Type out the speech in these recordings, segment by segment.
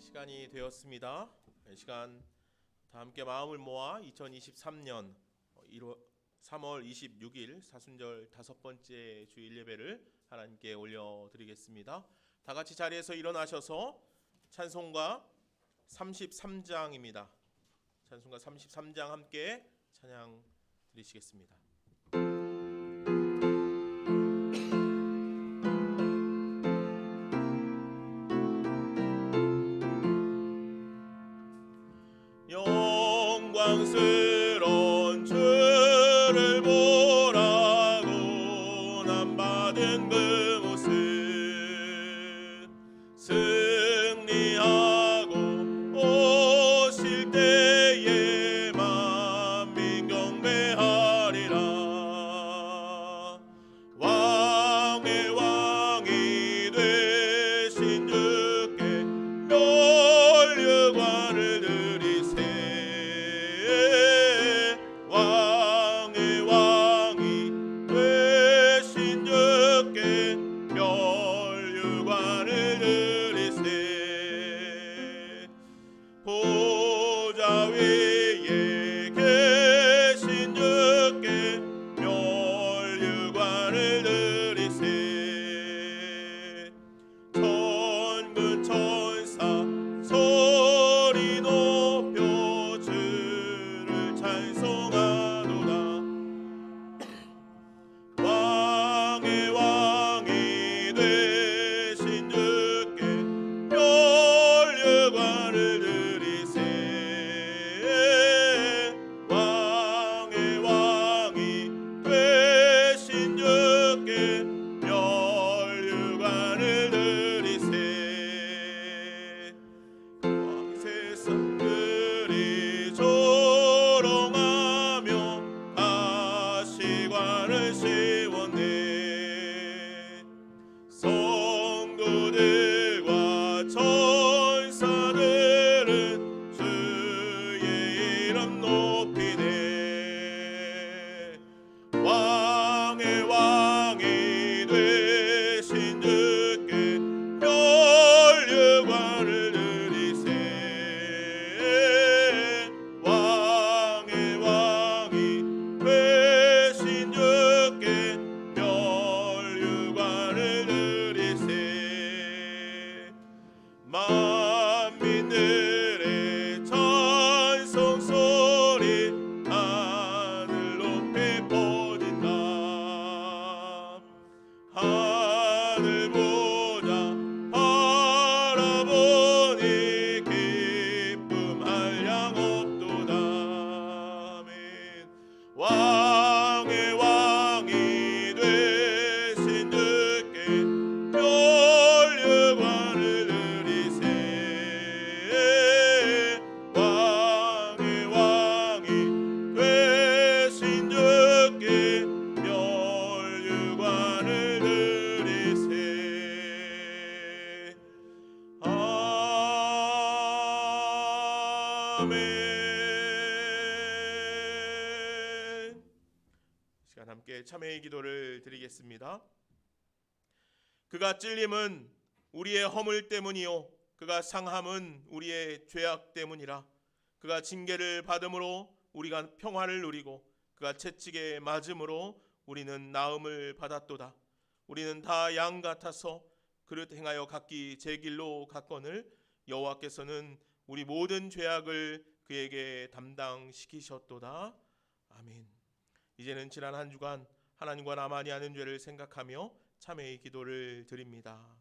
시간이 되었습니다. 이 시간 다 함께 마음을 모아 2023년 3월 26일 사순절 5번째 주일 예배를 하나님께 올려드리겠습니다. 다 같이 자리에서 일어나셔서 찬송가 33장입니다. 찬송가 33장 함께 찬양 드리시겠습니다. 영광스러운 주를 보라고 난 받은 그 모습 승리하고 오실 때에 만민 경배하리라. 왕의 왕이 되신 주께 멸류관을 드리세. 왕의 왕이 되신 주께 멸류관을 드리세. 보좌 위에 계신 주께 멸류관을 드리세. 천군 천사 소리 높여 주를 찬송하도다. 왕의 왕이 되신 주께 멸류관을 드리세. 왕의 왕이 되신 주께 멸류관을 드리세. 왕세상들이 조롱하며 가시관을 씌웠네. 성도들과 천사들은 주의 이름 높이네. 왕의 왕이 되신 주께 멸류관을 드리세. 왕의 왕이 되신 주께 멸류관을 드리세. 만민들의 찬송 소리 하늘 높이 퍼진다. 하늘 보자 바라보니 기쁨 한량 없도다. 아멘. 왕의 왕이 되신 주께 멸류관을 드리세. 왕의 왕이 되신 주께 멸류관을 드리세. 아멘. 시간 함께 참회의 기도를 드리겠습니다. 그가 찔림은 우리의 허물 때문이요 그가 상함은 우리의 죄악 때문이라. 그가 징계를 받음으로 우리가 평화를 누리고 그가 채찍에 맞음으로 우리는 나음을 받았도다. 우리는 다 양 같아서 그릇 행하여 각기 제 길로 갔거늘 여호와께서는 우리 모든 죄악을 그에게 담당시키셨도다. 아멘. 이제는 지난 한 주간 하나님과 나만이 아는 죄를 생각하며 참회의 기도를 드립니다.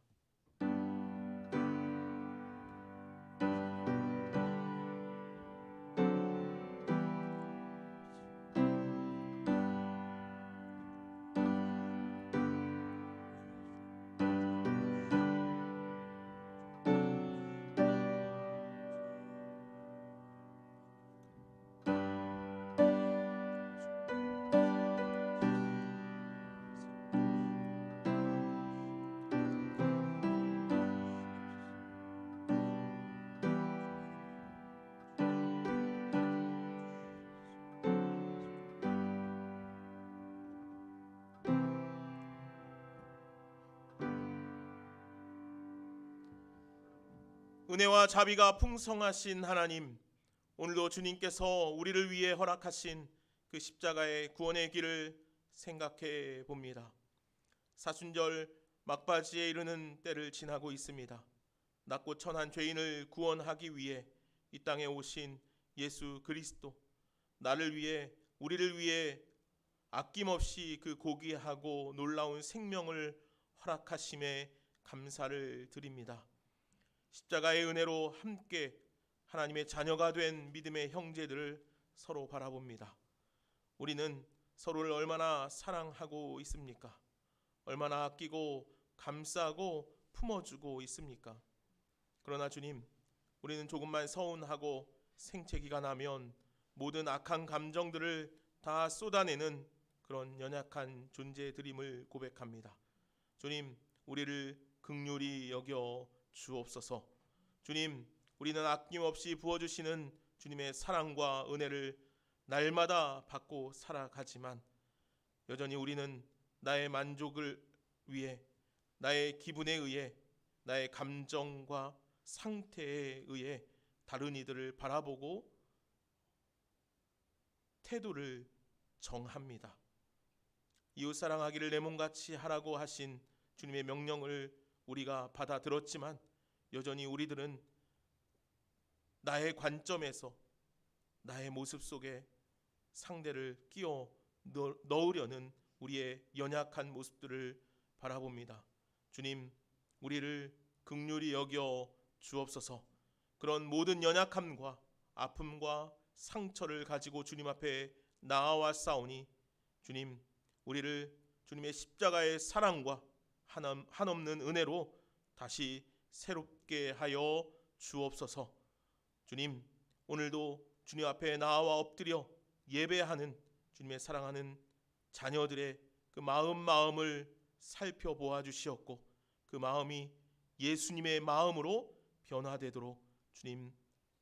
은혜와 자비가 풍성하신 하나님, 오늘도 주님께서 우리를 위해 허락하신 그 십자가의 구원의 길을 생각해 봅니다. 사순절 막바지에 이르는 때를 지나고 있습니다. 낮고 천한 죄인을 구원하기 위해 이 땅에 오신 예수 그리스도, 나를 위해 우리를 위해 아낌없이 그 고귀하고 놀라운 생명을 허락하심에 감사를 드립니다. 십자가의 은혜로 함께 하나님의 자녀가 된 믿음의 형제들을 서로 바라봅니다. 우리는 서로를 얼마나 사랑하고 있습니까? 얼마나 아끼고 감싸고 품어주고 있습니까? 그러나 주님, 우리는 조금만 서운하고 생채기가 나면 모든 악한 감정들을 다 쏟아내는 그런 연약한 존재들임을 고백합니다. 주님, 우리를 긍휼히 여겨 주옵소서. 주님, 우리는 아낌없이 부어주시는 주님의 사랑과 은혜를 날마다 받고 살아가지만 여전히 우리는 나의 만족을 위해, 나의 기분에 의해, 나의 감정과 상태에 의해 다른 이들을 바라보고 태도를 정합니다. 이웃 사랑하기를 내 몸같이 하라고 하신 주님의 명령을 우리가 받아 들었지만 여전히 우리들은 나의 관점에서 나의 모습 속에 상대를 끼워 넣으려는 우리의 연약한 모습들을 바라봅니다. 주님, 우리를 긍휼히 여겨 주옵소서. 그런 모든 연약함과 아픔과 상처를 가지고 주님 앞에 나아왔사오니 주님, 우리를 주님의 십자가의 사랑과 한없는 은혜로 다시 새롭게 하여 주옵소서. 주님, 오늘도 주님 앞에 나와 엎드려 예배하는 주님의 사랑하는 자녀들의 그 마음을 살펴보아 주시옵고 그 마음이 예수님의 마음으로 변화되도록 주님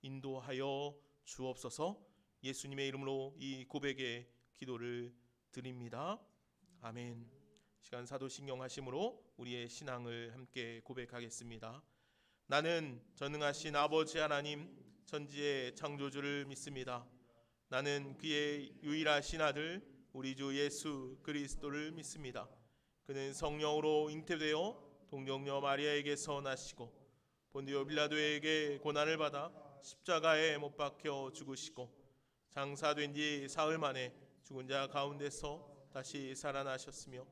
인도하여 주옵소서. 예수님의 이름으로 이 고백의 기도를 드립니다. 아멘. 시간 사도신경 하심으로 우리의 신앙을 함께 고백하겠습니다. 나는 전능하신 아버지 하나님 천지의 창조주를 믿습니다. 나는 그의 유일하신 아들 우리 주 예수 그리스도를 믿습니다. 그는 성령으로 잉태되어 동정녀 마리아에게서 나시고 본디오 빌라도에게 고난을 받아 십자가에 못 박혀 죽으시고 장사된 지 사흘 만에 죽은 자 가운데서 다시 살아나셨으며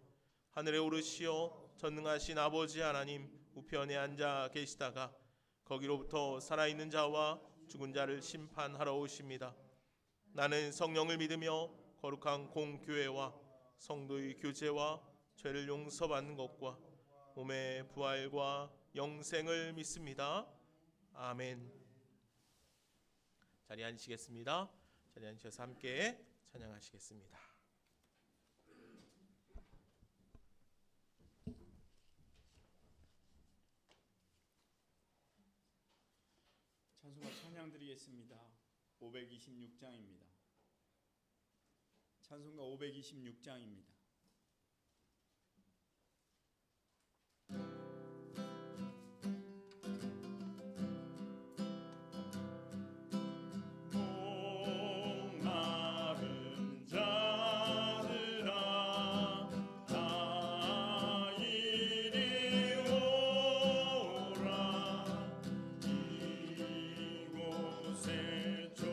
하늘에 오르시어 전능하신 아버지 하나님 우편에 앉아 계시다가 거기로부터 살아있는 자와 죽은 자를 심판하러 오십니다. 나는 성령을 믿으며 거룩한 공교회와 성도의 교제와 죄를 용서받는 것과 몸의 부활과 영생을 믿습니다. 아멘. 자리에 앉으시겠습니다. 자리에 앉으셔서 함께 찬양하시겠습니다. 찬송가 찬양 드리겠습니다. 526장입니다. 찬송가 526장입니다. 이곳에 좀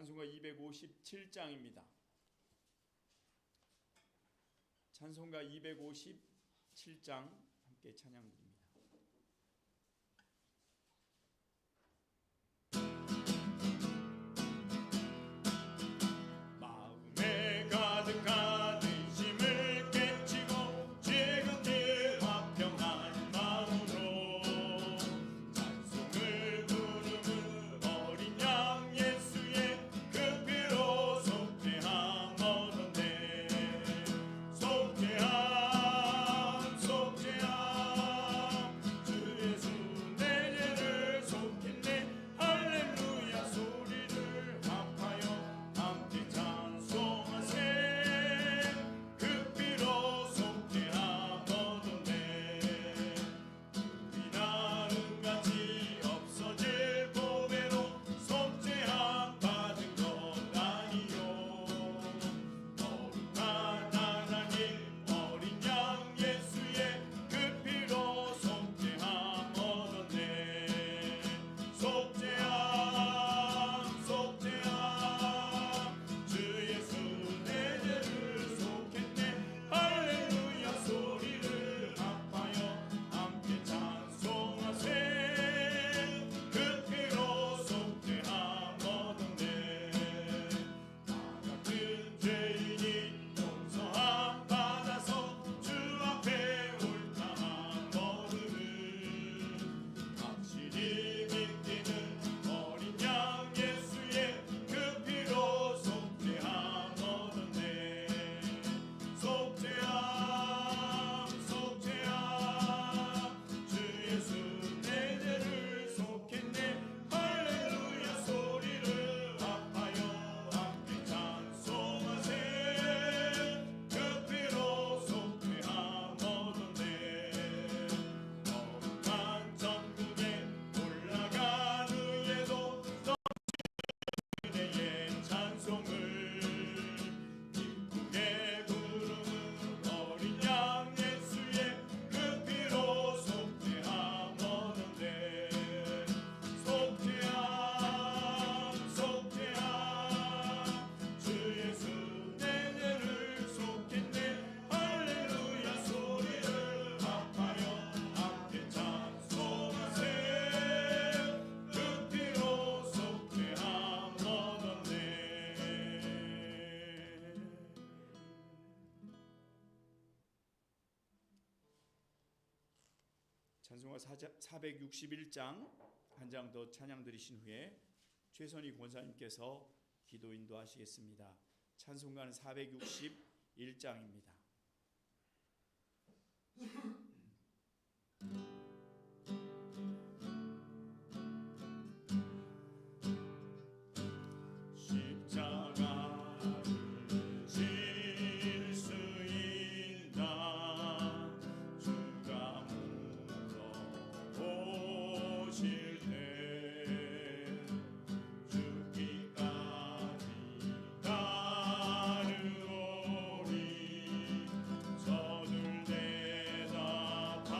찬송가 257장입니다. 찬송가 257장 함께 찬양드립니다. 마음에 가득한 의심을 깨치고 죄가들 화평한 마음으로 찬송을 부르는 어린 양 예수의 그 피로 속죄함 얻었네. 속죄함 속죄함 주 예수 내 죄를 속했네. 할렐루야 소리를 합하여 함께 찬송하세. 그 피로 속죄함 얻었네. 우리나 은같이 없어질 보배로 속죄함 받은 것 아니요. 거룩한 하나님 어린 양 예수의 그 피로 속죄함 얻었네. 속죄함 속죄함 주 예수 내 죄를 속했네. 할렐루야 소리를 합하여 함께 찬송하세. 그 피로 속죄함 얻었네. 나 같은 죄인이 용서함 받아서 주 앞에 옳다한 너를 확실히 믿기는 어린 양 예수의 그 피로 속죄함 얻었네. 속죄함 속죄함 주 예수 내 죄를 속했네. 할렐루야 소리를 합하여 함께 찬송하세. 그 피로 속죄함 얻었네. 거룩한 천국에 올라간 후에도 은혜의 찬송을 기쁘게 부르는 어린 양 예수의 그 피로 속죄함 얻었네. 속죄함 속죄함 주 예수 내 죄를 속했네. 할렐루야 소리를 합하여 함께 찬송하세. 그 피로 속죄함 얻었네. 찬송가 461장 한 장 더 찬양 드리신 후에 최선희 권사님께서 기도 인도하시겠습니다. 찬송가는 461장입니다. 십자가를 질 수 있나 주가 물어보실 때 죽기까지 따르오리. 저들 대답하여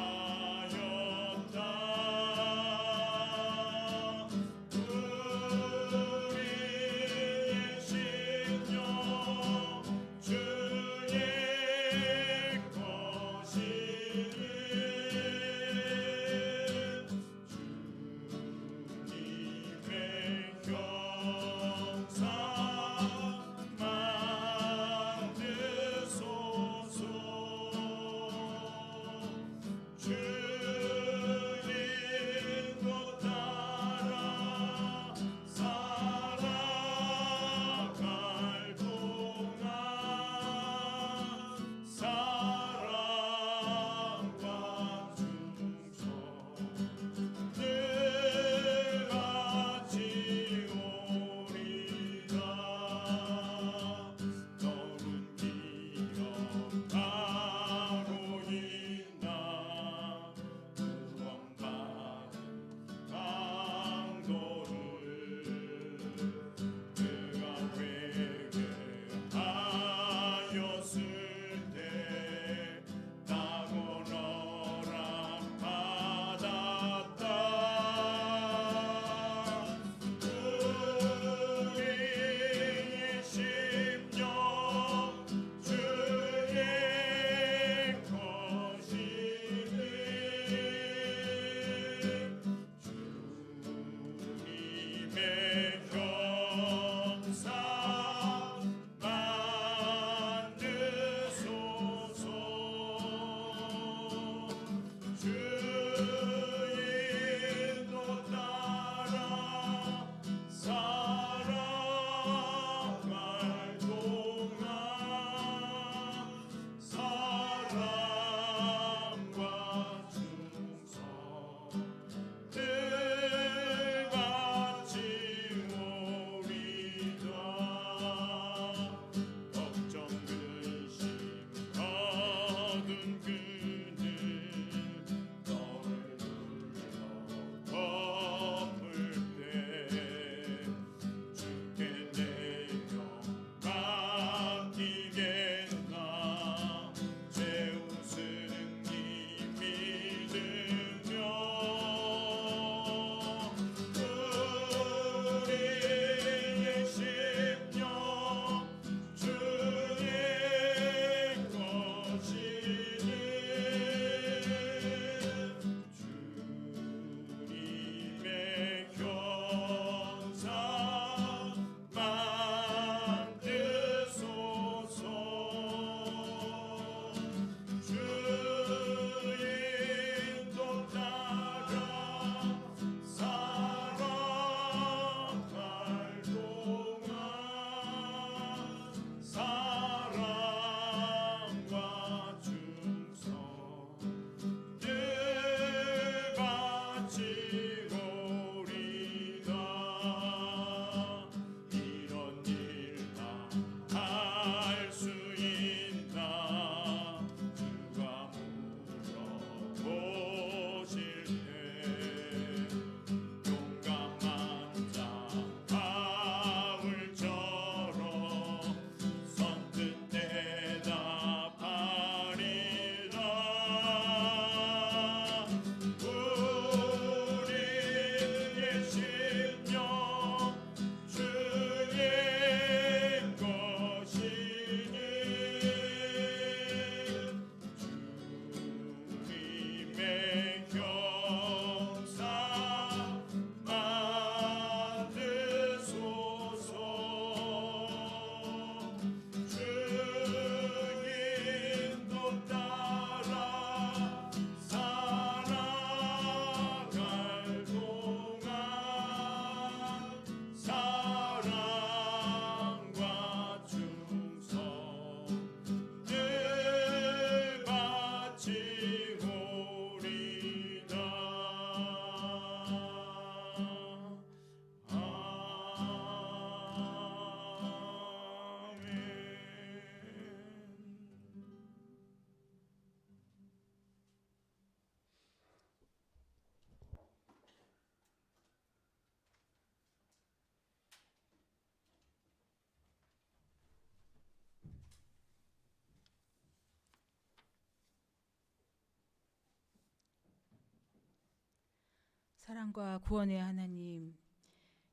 사랑과 구원의 하나님,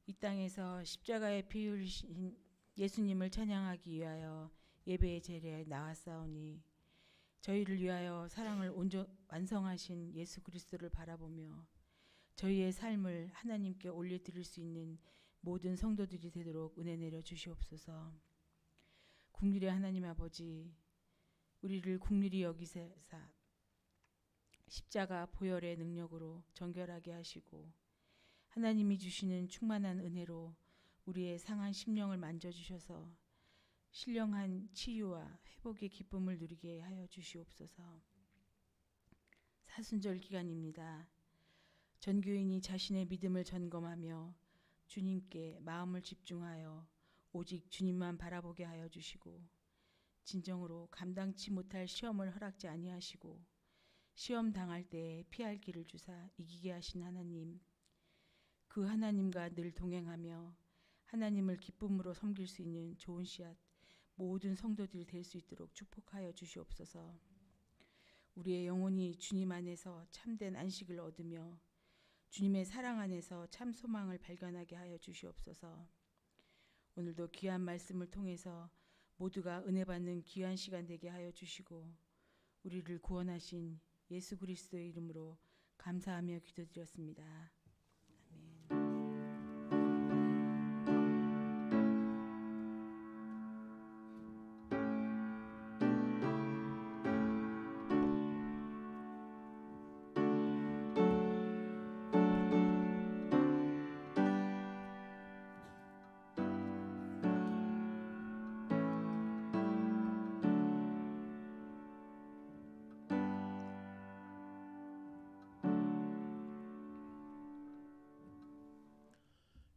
이 땅에서 십자가에 피 흘리신 예수님을 찬양하기 위하여 예배의 자리에 나왔사오니 저희를 위하여 사랑을 완성하신 예수 그리스도를 바라보며 저희의 삶을 하나님께 올려드릴 수 있는 모든 성도들이 되도록 은혜 내려 주시옵소서. 국률의 하나님 아버지, 우리를 국률이 여기사 십자가 보혈의 능력으로 정결하게 하시고 하나님이 주시는 충만한 은혜로 우리의 상한 심령을 만져주셔서 신령한 치유와 회복의 기쁨을 누리게 하여 주시옵소서. 사순절 기간입니다. 전교인이 자신의 믿음을 점검하며 주님께 마음을 집중하여 오직 주님만 바라보게 하여 주시고 진정으로 감당치 못할 시험을 허락지 아니하시고 시험 당할 때에 피할 길을 주사 이기게 하신 하나님, 그 하나님과 늘 동행하며 하나님을 기쁨으로 섬길 수 있는 좋은 씨앗 모든 성도들이 될 수 있도록 축복하여 주시옵소서. 우리의 영혼이 주님 안에서 참된 안식을 얻으며 주님의 사랑 안에서 참 소망을 발견하게 하여 주시옵소서. 오늘도 귀한 말씀을 통해서 모두가 은혜 받는 귀한 시간 되게 하여 주시고 우리를 구원하신 예수 그리스도의 이름으로 감사하며 기도드렸습니다.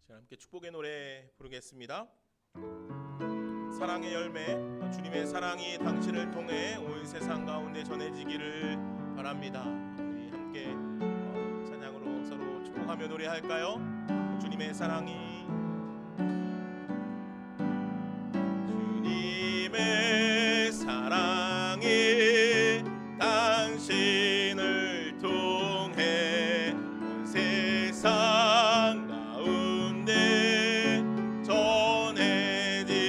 자, 함께 축복의 노래 부르겠습니다. 사랑의 열매, 주님의 사랑이 당신을 통해 온 세상 가운데 전해지기를 바랍니다. 우리 함께 찬양으로 서로 축복하며 노래할까요? 주님의 사랑이, 주님의 사랑이 당신을 통해 온 세상 가운데 전해지기를,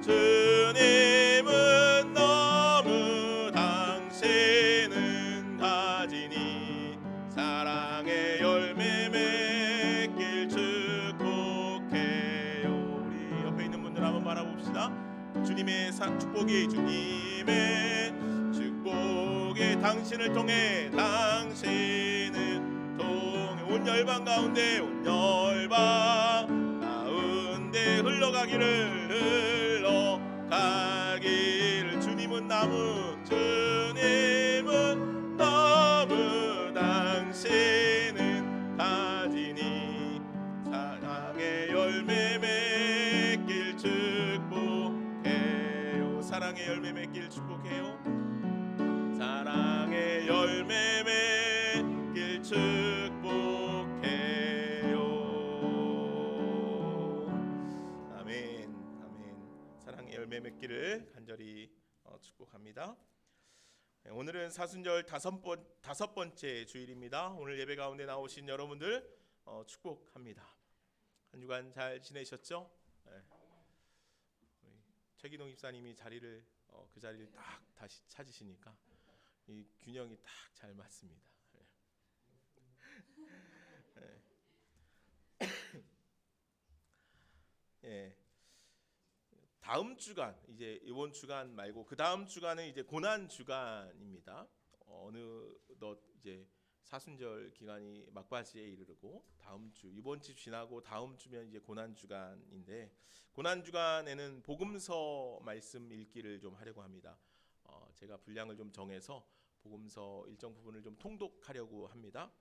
주님은 너무 당신은 가지니 사랑의 열매 맺길 축복해요. 우리 옆에 있는 분들 한번 바라봅시다. 주님의 축복이, 주님의 축복이 당신을 통해, 당신은 통해 온 열방 가운데, 온 열방 가운데 흘러가기를, 주님은 너무 당신은 가지니 사랑의 열매 맺길 축복해요. 사랑의 열매 맺길 축복해요. 사랑의 열매 맺길 축복해요. 아멘, 아멘. 사랑의 열매 맺기를 간절히 축복합니다. 오늘은 사순절 다섯 번째 주일입니다. 오늘 예배 가운데 나오신 여러분들 축복합니다. 한 주간 잘 지내셨죠? 네. 최기동 입사님이 그 자리를 딱 다시 찾으시니까 이 균형이 딱 잘 맞습니다. 예. 다음 주간, 이제 이번 주간 말고 그 다음 주간은 이제 고난 주간입니다. 어느덧 이제 사순절 기간이 막바지에 이르고 다음 주, 이번 주 지나고 다음 주면 이제 고난 주간인데, 고난 주간에는 복음서 말씀 읽기를 좀 하려고 합니다. 제가 분량을 좀 정해서 복음서 일정 부분을 좀 통독하려고 합니다.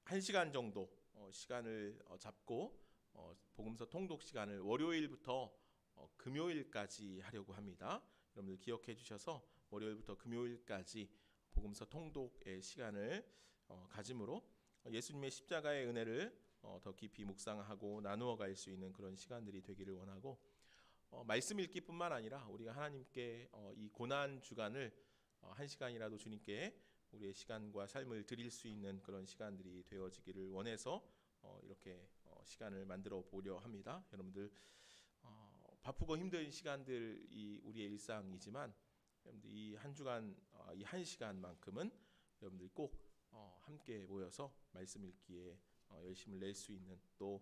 1시간 정도 시간을 잡고 복음서 통독 시간을 월요일부터 금요일까지 하려고 합니다. 여러분들 기억해 주셔서 월요일부터 금요일까지 복음서 통독의 시간을 가짐으로 예수님의 십자가의 은혜를 더 깊이 묵상하고 나누어 갈 수 있는 그런 시간들이 되기를 원하고, 말씀 읽기뿐만 아니라 우리가 하나님께 이 고난 주간을 1시간이라도 주님께 우리의 시간과 삶을 드릴 수 있는 그런 시간들이 되어지기를 원해서 이렇게 시간을 만들어 보려 합니다. 여러분들 바쁘고 힘든 시간들이 우리의 일상이지만 여러분들 이 한 주간 이 한 시간만큼은 여러분들이 꼭 함께 모여서 말씀 읽기에 열심을 낼 수 있는 또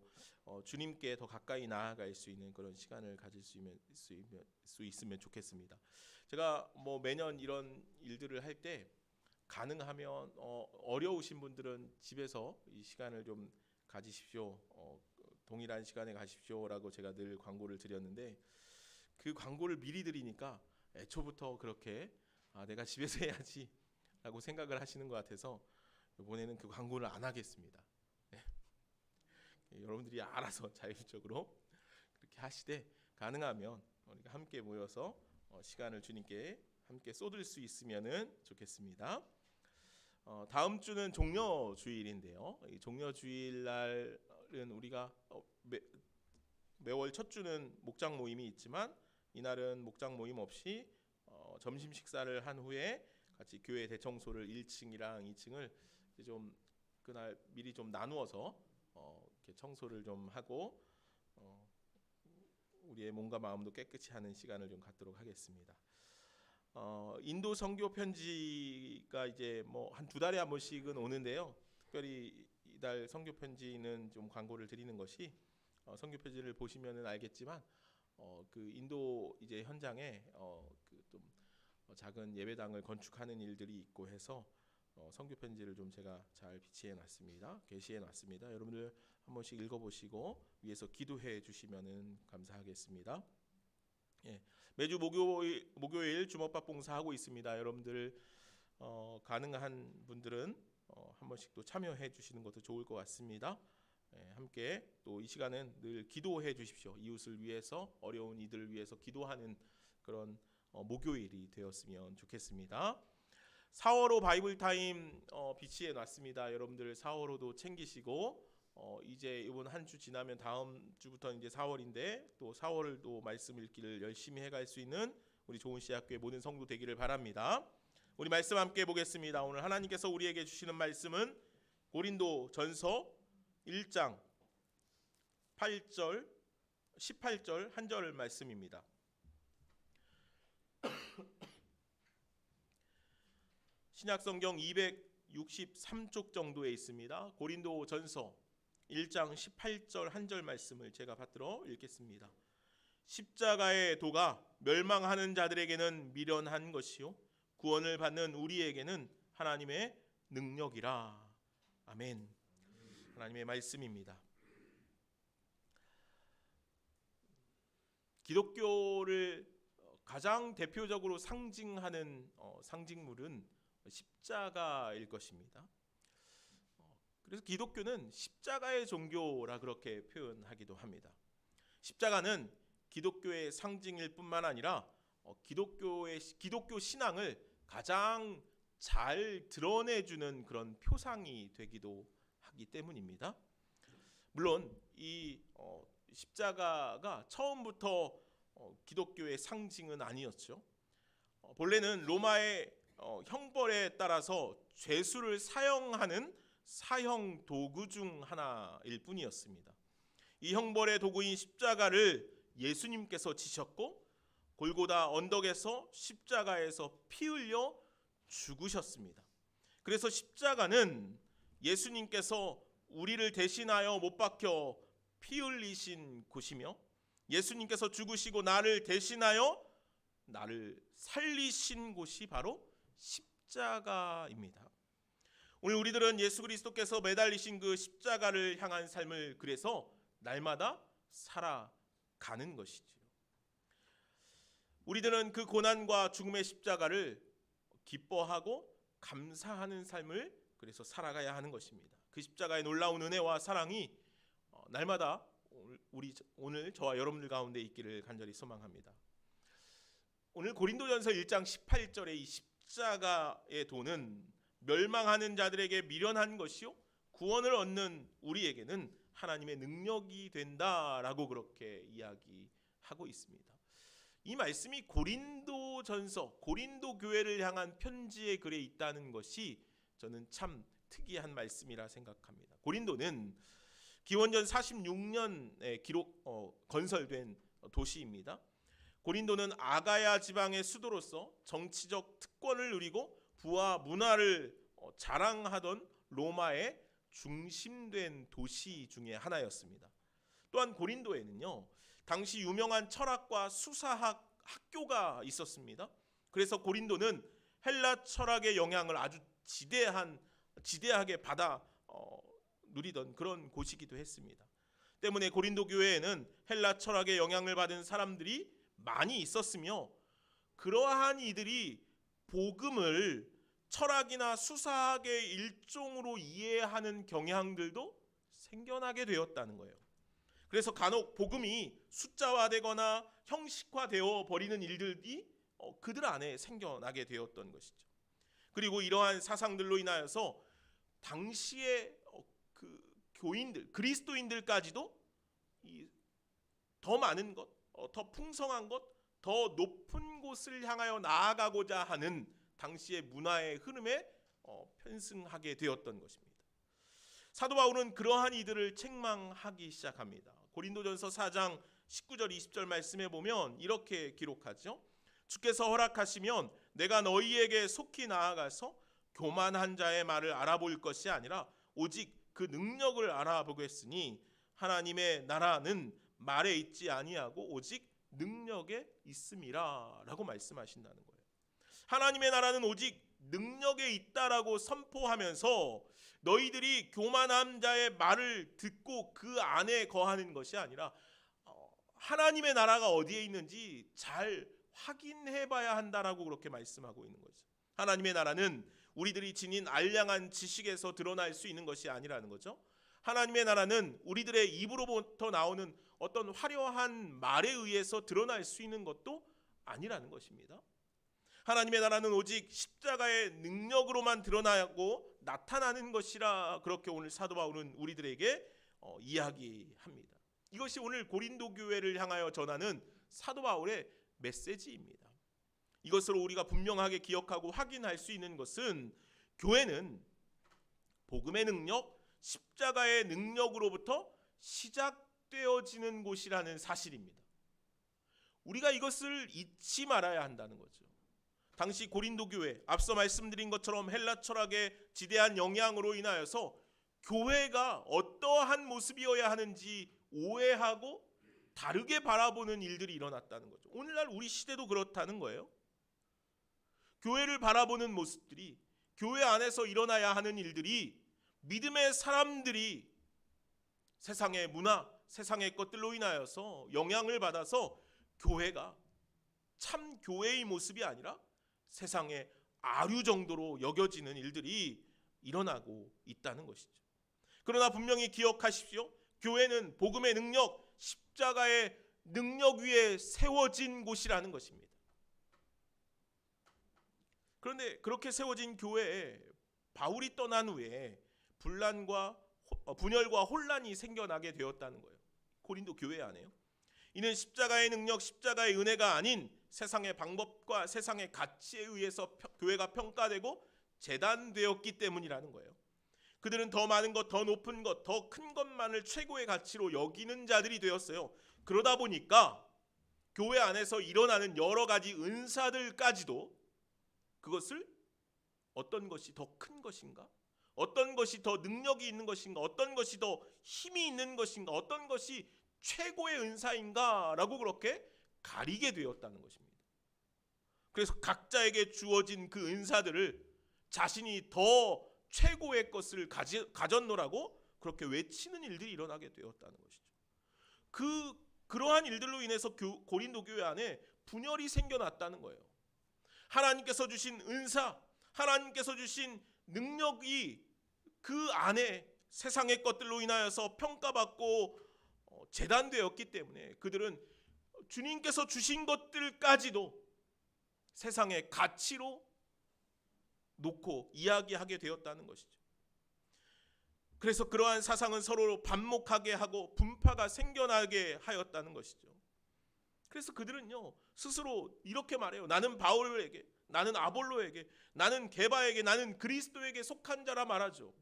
주님께 더 가까이 나아갈 수 있는 그런 시간을 가질 수 있으면 좋겠습니다. 제가 뭐 매년 이런 일들을 할 때 가능하면 어려우신 분들은 집에서 이 시간을 좀 가지십시오. 동일한 시간에 가십시오라고 제가 늘 광고를 드렸는데 그 광고를 미리 드리니까 애초부터 그렇게 내가 집에서 해야지 라고 생각을 하시는 것 같아서 이번에는 그 광고를 안 하겠습니다. 네. 여러분들이 알아서 자율적으로 그렇게 하시되 가능하면 우리가 함께 모여서 시간을 주님께 함께 쏟을 수 있으면 좋겠습니다. 다음 주는 종려주일인데요. 이 종려주일 날은 우리가 매월 첫 주는 목장 모임이 있지만 이날은 목장 모임 없이 점심 식사를 한 후에 같이 교회 대청소를 1층이랑 2층을 좀 그날 미리 좀 나누어서 이렇게 청소를 좀 하고 우리의 몸과 마음도 깨끗이 하는 시간을 좀 갖도록 하겠습니다. 인도 선교 편지가 이제 뭐 한 2달에 한 번씩은 오는데요. 특별히 이달 선교 편지는 좀 광고를 드리는 것이 선교 편지를 보시면은 알겠지만 그 인도 이제 현장에 그 좀 작은 예배당을 건축하는 일들이 있고 해서 선교 편지를 좀 제가 잘 비치해 놨습니다. 게시해 놨습니다. 여러분들 한 번씩 읽어보시고 위에서 기도해 주시면은 감사하겠습니다. 예, 매주 목요일 주먹밥 봉사하고 있습니다. 여러분들 가능한 분들은 한 번씩 또 참여해 주시는 것도 좋을 것 같습니다. 예, 함께 또 이 시간은 늘 기도해 주십시오. 이웃을 위해서 어려운 이들을 위해서 기도하는 그런 목요일이 되었으면 좋겠습니다. 4월호 바이블 타임 비치해 놨습니다. 여러분들 4월호도 챙기시고 이제 이번 한 주 지나면 다음 주부터 이제 4월인데 또 4월을 또 말씀 읽기를 열심히 해갈 수 있는 우리 좋은시학교의 모든 성도 되기를 바랍니다. 우리 말씀 함께 보겠습니다. 오늘 하나님께서 우리에게 주시는 말씀은 고린도 전서 1장 8절 18절 한 절 말씀입니다. 신약성경 263쪽 정도에 있습니다. 고린도 전서 1장 18절 한 절 말씀을 제가 받들어 읽겠습니다. 십자가의 도가 멸망하는 자들에게는 미련한 것이요 구원을 받는 우리에게는 하나님의 능력이라. 아멘. 하나님의 말씀입니다. 기독교를 가장 대표적으로 상징하는 상징물은 십자가일 것입니다. 그래서 기독교는 십자가의 종교라 그렇게 표현하기도 합니다. 십자가는 기독교의 상징일 뿐만 아니라 기독교 신앙을 가장 잘 드러내주는 그런 표상이 되기도 하기 때문입니다. 물론 이 십자가가 처음부터 기독교의 상징은 아니었죠. 본래는 로마의 형벌에 따라서 죄수를 사형하는 사형 도구 중 하나일 뿐이었습니다. 이 형벌의 도구인 십자가를 예수님께서 지셨고 골고다 언덕에서 십자가에서 피 흘려 죽으셨습니다. 그래서 십자가는 예수님께서 우리를 대신하여 못 박혀 피 흘리신 곳이며 예수님께서 죽으시고 나를 대신하여 나를 살리신 곳이 바로 십자가입니다. 오늘 우리들은 예수 그리스도께서 매달리신 그 십자가를 향한 삶을 그래서 날마다 살아가는 것이지요. 우리들은 그 고난과 죽음의 십자가를 기뻐하고 감사하는 삶을 그래서 살아가야 하는 것입니다. 그 십자가의 놀라운 은혜와 사랑이 날마다 오늘 저와 여러분들 가운데 있기를 간절히 소망합니다. 오늘 고린도전서 1장 18절의 이 십자가의 도는 멸망하는 자들에게 미련한 것이요 구원을 얻는 우리에게는 하나님의 능력이 된다라고 그렇게 이야기하고 있습니다. 이 말씀이 고린도전서, 고린도 교회를 향한 편지의 글에 있다는 것이 저는 참 특이한 말씀이라 생각합니다. 고린도는 기원전 46년에 건설된 도시입니다. 고린도는 아가야 지방의 수도로서 정치적 특권을 누리고 부와 문화를 자랑하던 로마의 중심된 도시 중에 하나였습니다. 또한 고린도에는요, 당시 유명한 철학과 수사학 학교가 있었습니다. 그래서 고린도는 헬라 철학의 영향을 아주 지대하게 받아 누리던 그런 곳이기도 했습니다. 때문에 고린도 교회에는 헬라 철학의 영향을 받은 사람들이 많이 있었으며, 그러한 이들이 복음을 철학이나 수사학의 일종으로 이해하는 경향들도 생겨나게 되었다는 거예요. 그래서 간혹 복음이 숫자화되거나 형식화되어 버리는 일들이 그들 안에 생겨나게 되었던 것이죠. 그리고 이러한 사상들로 인하여서 당시의 그 교인들, 그리스도인들까지도 더 많은 것, 더 풍성한 것, 더 높은 곳을 향하여 나아가고자 하는 당시의 문화의 흐름에 편승하게 되었던 것입니다. 사도 바울은 그러한 이들을 책망하기 시작합니다. 고린도전서 4장 19절 20절 말씀에 보면 이렇게 기록하죠. 주께서 허락하시면 내가 너희에게 속히 나아가서 교만한 자의 말을 알아볼 것이 아니라 오직 그 능력을 알아보겠으니 하나님의 나라는 말에 있지 아니하고 오직 능력에 있음이라 라고 말씀하신다는 거예요. 하나님의 나라는 오직 능력에 있다라고 선포하면서 너희들이 교만한 자의 말을 듣고 그 안에 거하는 것이 아니라 하나님의 나라가 어디에 있는지 잘 확인해 봐야 한다라고 그렇게 말씀하고 있는 거죠. 하나님의 나라는 우리들이 지닌 알량한 지식에서 드러날 수 있는 것이 아니라는 거죠. 하나님의 나라는 우리들의 입으로부터 나오는 어떤 화려한 말에 의해서 드러날 수 있는 것도 아니라는 것입니다. 하나님의 나라는 오직 십자가의 능력으로만 드러나고 나타나는 것이라 그렇게 오늘 사도 바울은 우리들에게 이야기합니다. 이것이 오늘 고린도 교회를 향하여 전하는 사도 바울의 메시지입니다. 이것으로 우리가 분명하게 기억하고 확인할 수 있는 것은 교회는 복음의 능력, 십자가의 능력으로부터 시작되어지는 곳이라는 사실입니다. 우리가 이것을 잊지 말아야 한다는 거죠. 당시 고린도 교회, 앞서 말씀드린 것처럼 헬라 철학의 지대한 영향으로 인하여서 교회가 어떠한 모습이어야 하는지 오해하고 다르게 바라보는 일들이 일어났다는 거죠. 오늘날 우리 시대도 그렇다는 거예요. 교회를 바라보는 모습들이, 교회 안에서 일어나야 하는 일들이 믿음의 사람들이 세상의 문화, 세상의 것들로 인하여서 영향을 받아서 교회가 참 교회의 모습이 아니라 세상의 아류 정도로 여겨지는 일들이 일어나고 있다는 것이죠. 그러나 분명히 기억하십시오. 교회는 복음의 능력, 십자가의 능력 위에 세워진 곳이라는 것입니다. 그런데 그렇게 세워진 교회에 바울이 떠난 후에 분열과 혼란이 생겨나게 되었다는 거예요. 고린도 교회 안에요. 이는 십자가의 능력, 십자가의 은혜가 아닌 세상의 방법과 세상의 가치에 의해서 교회가 평가되고 재단되었기 때문이라는 거예요. 그들은 더 많은 것, 더 높은 것, 더 큰 것만을 최고의 가치로 여기는 자들이 되었어요. 그러다 보니까 교회 안에서 일어나는 여러 가지 은사들까지도 그것을 어떤 것이 더 큰 것인가? 어떤 것이 더 능력이 있는 것인가? 어떤 것이 더 힘이 있는 것인가? 어떤 것이 최고의 은사인가? 라고 그렇게 가리게 되었다는 것입니다. 그래서 각자에게 주어진 그 은사들을 자신이 더 최고의 것을 가졌노라고 그렇게 외치는 일들이 일어나게 되었다는 것이죠. 그러한 일들로 인해서 고린도 교회 안에 분열이 생겨났다는 거예요. 하나님께서 주신 은사, 하나님께서 주신 능력이 그 안에 세상의 것들로 인하여서 평가받고 재단되었기 때문에 그들은 주님께서 주신 것들까지도 세상의 가치로 놓고 이야기하게 되었다는 것이죠. 그래서 그러한 사상은 서로 반목하게 하고 분파가 생겨나게 하였다는 것이죠. 그래서 그들은요 스스로 이렇게 말해요. 나는 바울에게, 나는 아볼로에게, 나는 게바에게, 나는 그리스도에게 속한 자라 말하죠.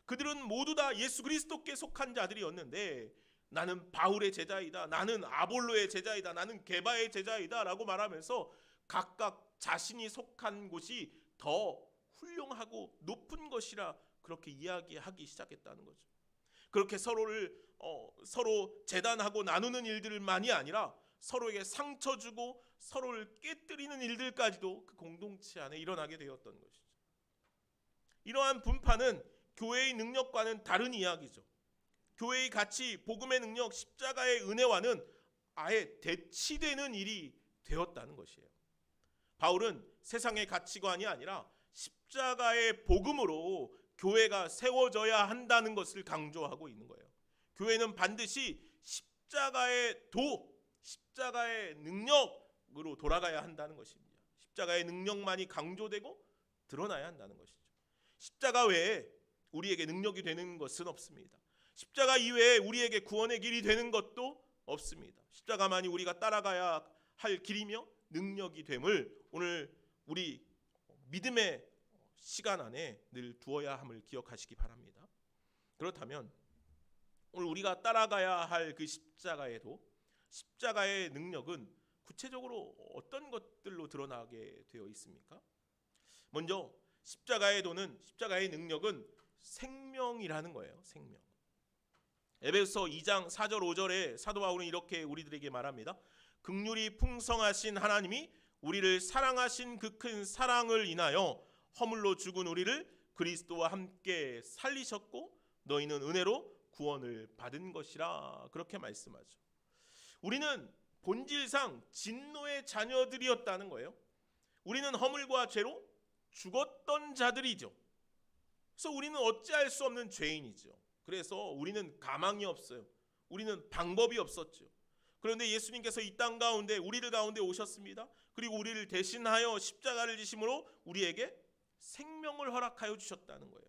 그들은 모두 다 예수 그리스도께 속한 자들이었는데 나는 바울의 제자이다, 나는 아볼로의 제자이다, 나는 게바의 제자이다 라고 말하면서 각각 자신이 속한 곳이 더 훌륭하고 높은 것이라 그렇게 이야기하기 시작했다는 거죠. 그렇게 서로 재단하고 나누는 일들만이 아니라 서로에게 상처 주고 서로를 깨뜨리는 일들까지도 그 공동체 안에 일어나게 되었던 것이죠. 이러한 분파는 교회의 능력과는 다른 이야기죠. 교회의 가치, 복음의 능력, 십자가의 은혜와는 아예 대치되는 일이 되었다는 것이에요. 바울은 세상의 가치관이 아니라 십자가의 복음으로 교회가 세워져야 한다는 것을 강조하고 있는 거예요. 교회는 반드시 십자가의 십자가의 능력으로 돌아가야 한다는 것입니다. 십자가의 능력만이 강조되고 드러나야 한다는 것이죠. 십자가 외에 우리에게 능력이 되는 것은 없습니다. 십자가 이외에 우리에게 구원의 길이 되는 것도 없습니다. 십자가만이 우리가 따라가야 할 길이며 능력이 됨을 오늘 우리 믿음의 시간 안에 늘 두어야 함을 기억하시기 바랍니다. 그렇다면 오늘 우리가 따라가야 할 그 십자가에도 십자가의 능력은 구체적으로 어떤 것들로 드러나게 되어 있습니까? 먼저 십자가의 능력은 생명이라는 거예요. 생명. 에베소서 2장 4절 5절에 사도 바울은 이렇게 우리들에게 말합니다. 긍휼이 풍성하신 하나님이 우리를 사랑하신 그 큰 사랑을 인하여 허물로 죽은 우리를 그리스도와 함께 살리셨고 너희는 은혜로 구원을 받은 것이라 그렇게 말씀하죠. 우리는 본질상 진노의 자녀들이었다는 거예요. 우리는 허물과 죄로 죽었던 자들이죠. 그래서 우리는 어찌할 수 없는 죄인이죠. 그래서 우리는 가망이 없어요. 우리는 방법이 없었죠. 그런데 예수님께서 이 땅 가운데 우리를 가운데 오셨습니다. 그리고 우리를 대신하여 십자가를 지심으로 우리에게 생명을 허락하여 주셨다는 거예요.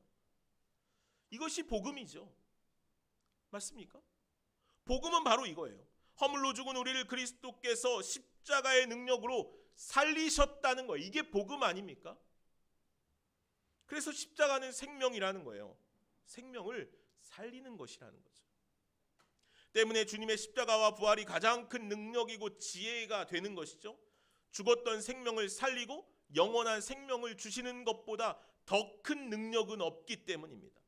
이것이 복음이죠. 맞습니까? 복음은 바로 이거예요. 허물로 죽은 우리를 그리스도께서 십자가의 능력으로 살리셨다는 거예요. 이게 복음 아닙니까? 그래서 십자가는 생명이라는 거예요. 생명을 살리는 것이라는 거죠. 때문에 주님의 십자가와 부활이 가장 큰 능력이고 지혜가 되는 것이죠. 죽었던 생명을 살리고 영원한 생명을 주시는 것보다 더 큰 능력은 없기 때문입니다.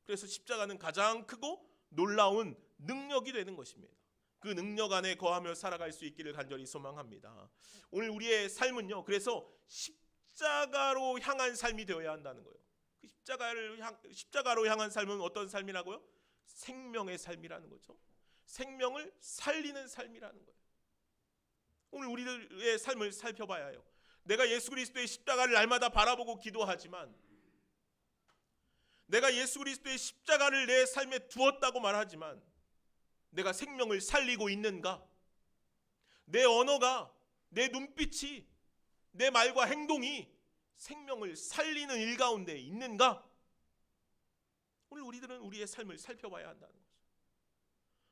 그래서 십자가는 가장 크고 놀라운 능력이 되는 것입니다. 그 능력 안에 거하며 살아갈 수 있기를 간절히 소망합니다. 오늘 우리의 삶은요, 그래서 십자가로 향한 삶이 되어야 한다는 거예요. 그 십자가로 향한 삶은 어떤 삶이라고요? 생명의 삶이라는 거죠. 생명을 살리는 삶이라는 거예요. 오늘 우리들의 삶을 살펴봐야 해요. 내가 예수 그리스도의 십자가를 날마다 바라보고 기도하지만, 내가 예수 그리스도의 십자가를 내 삶에 두었다고 말하지만 내가 생명을 살리고 있는가? 내 언어가, 내 눈빛이, 내 말과 행동이 생명을 살리는 일 가운데 있는가? 오늘 우리들은 우리의 삶을 살펴봐야 한다는 거죠.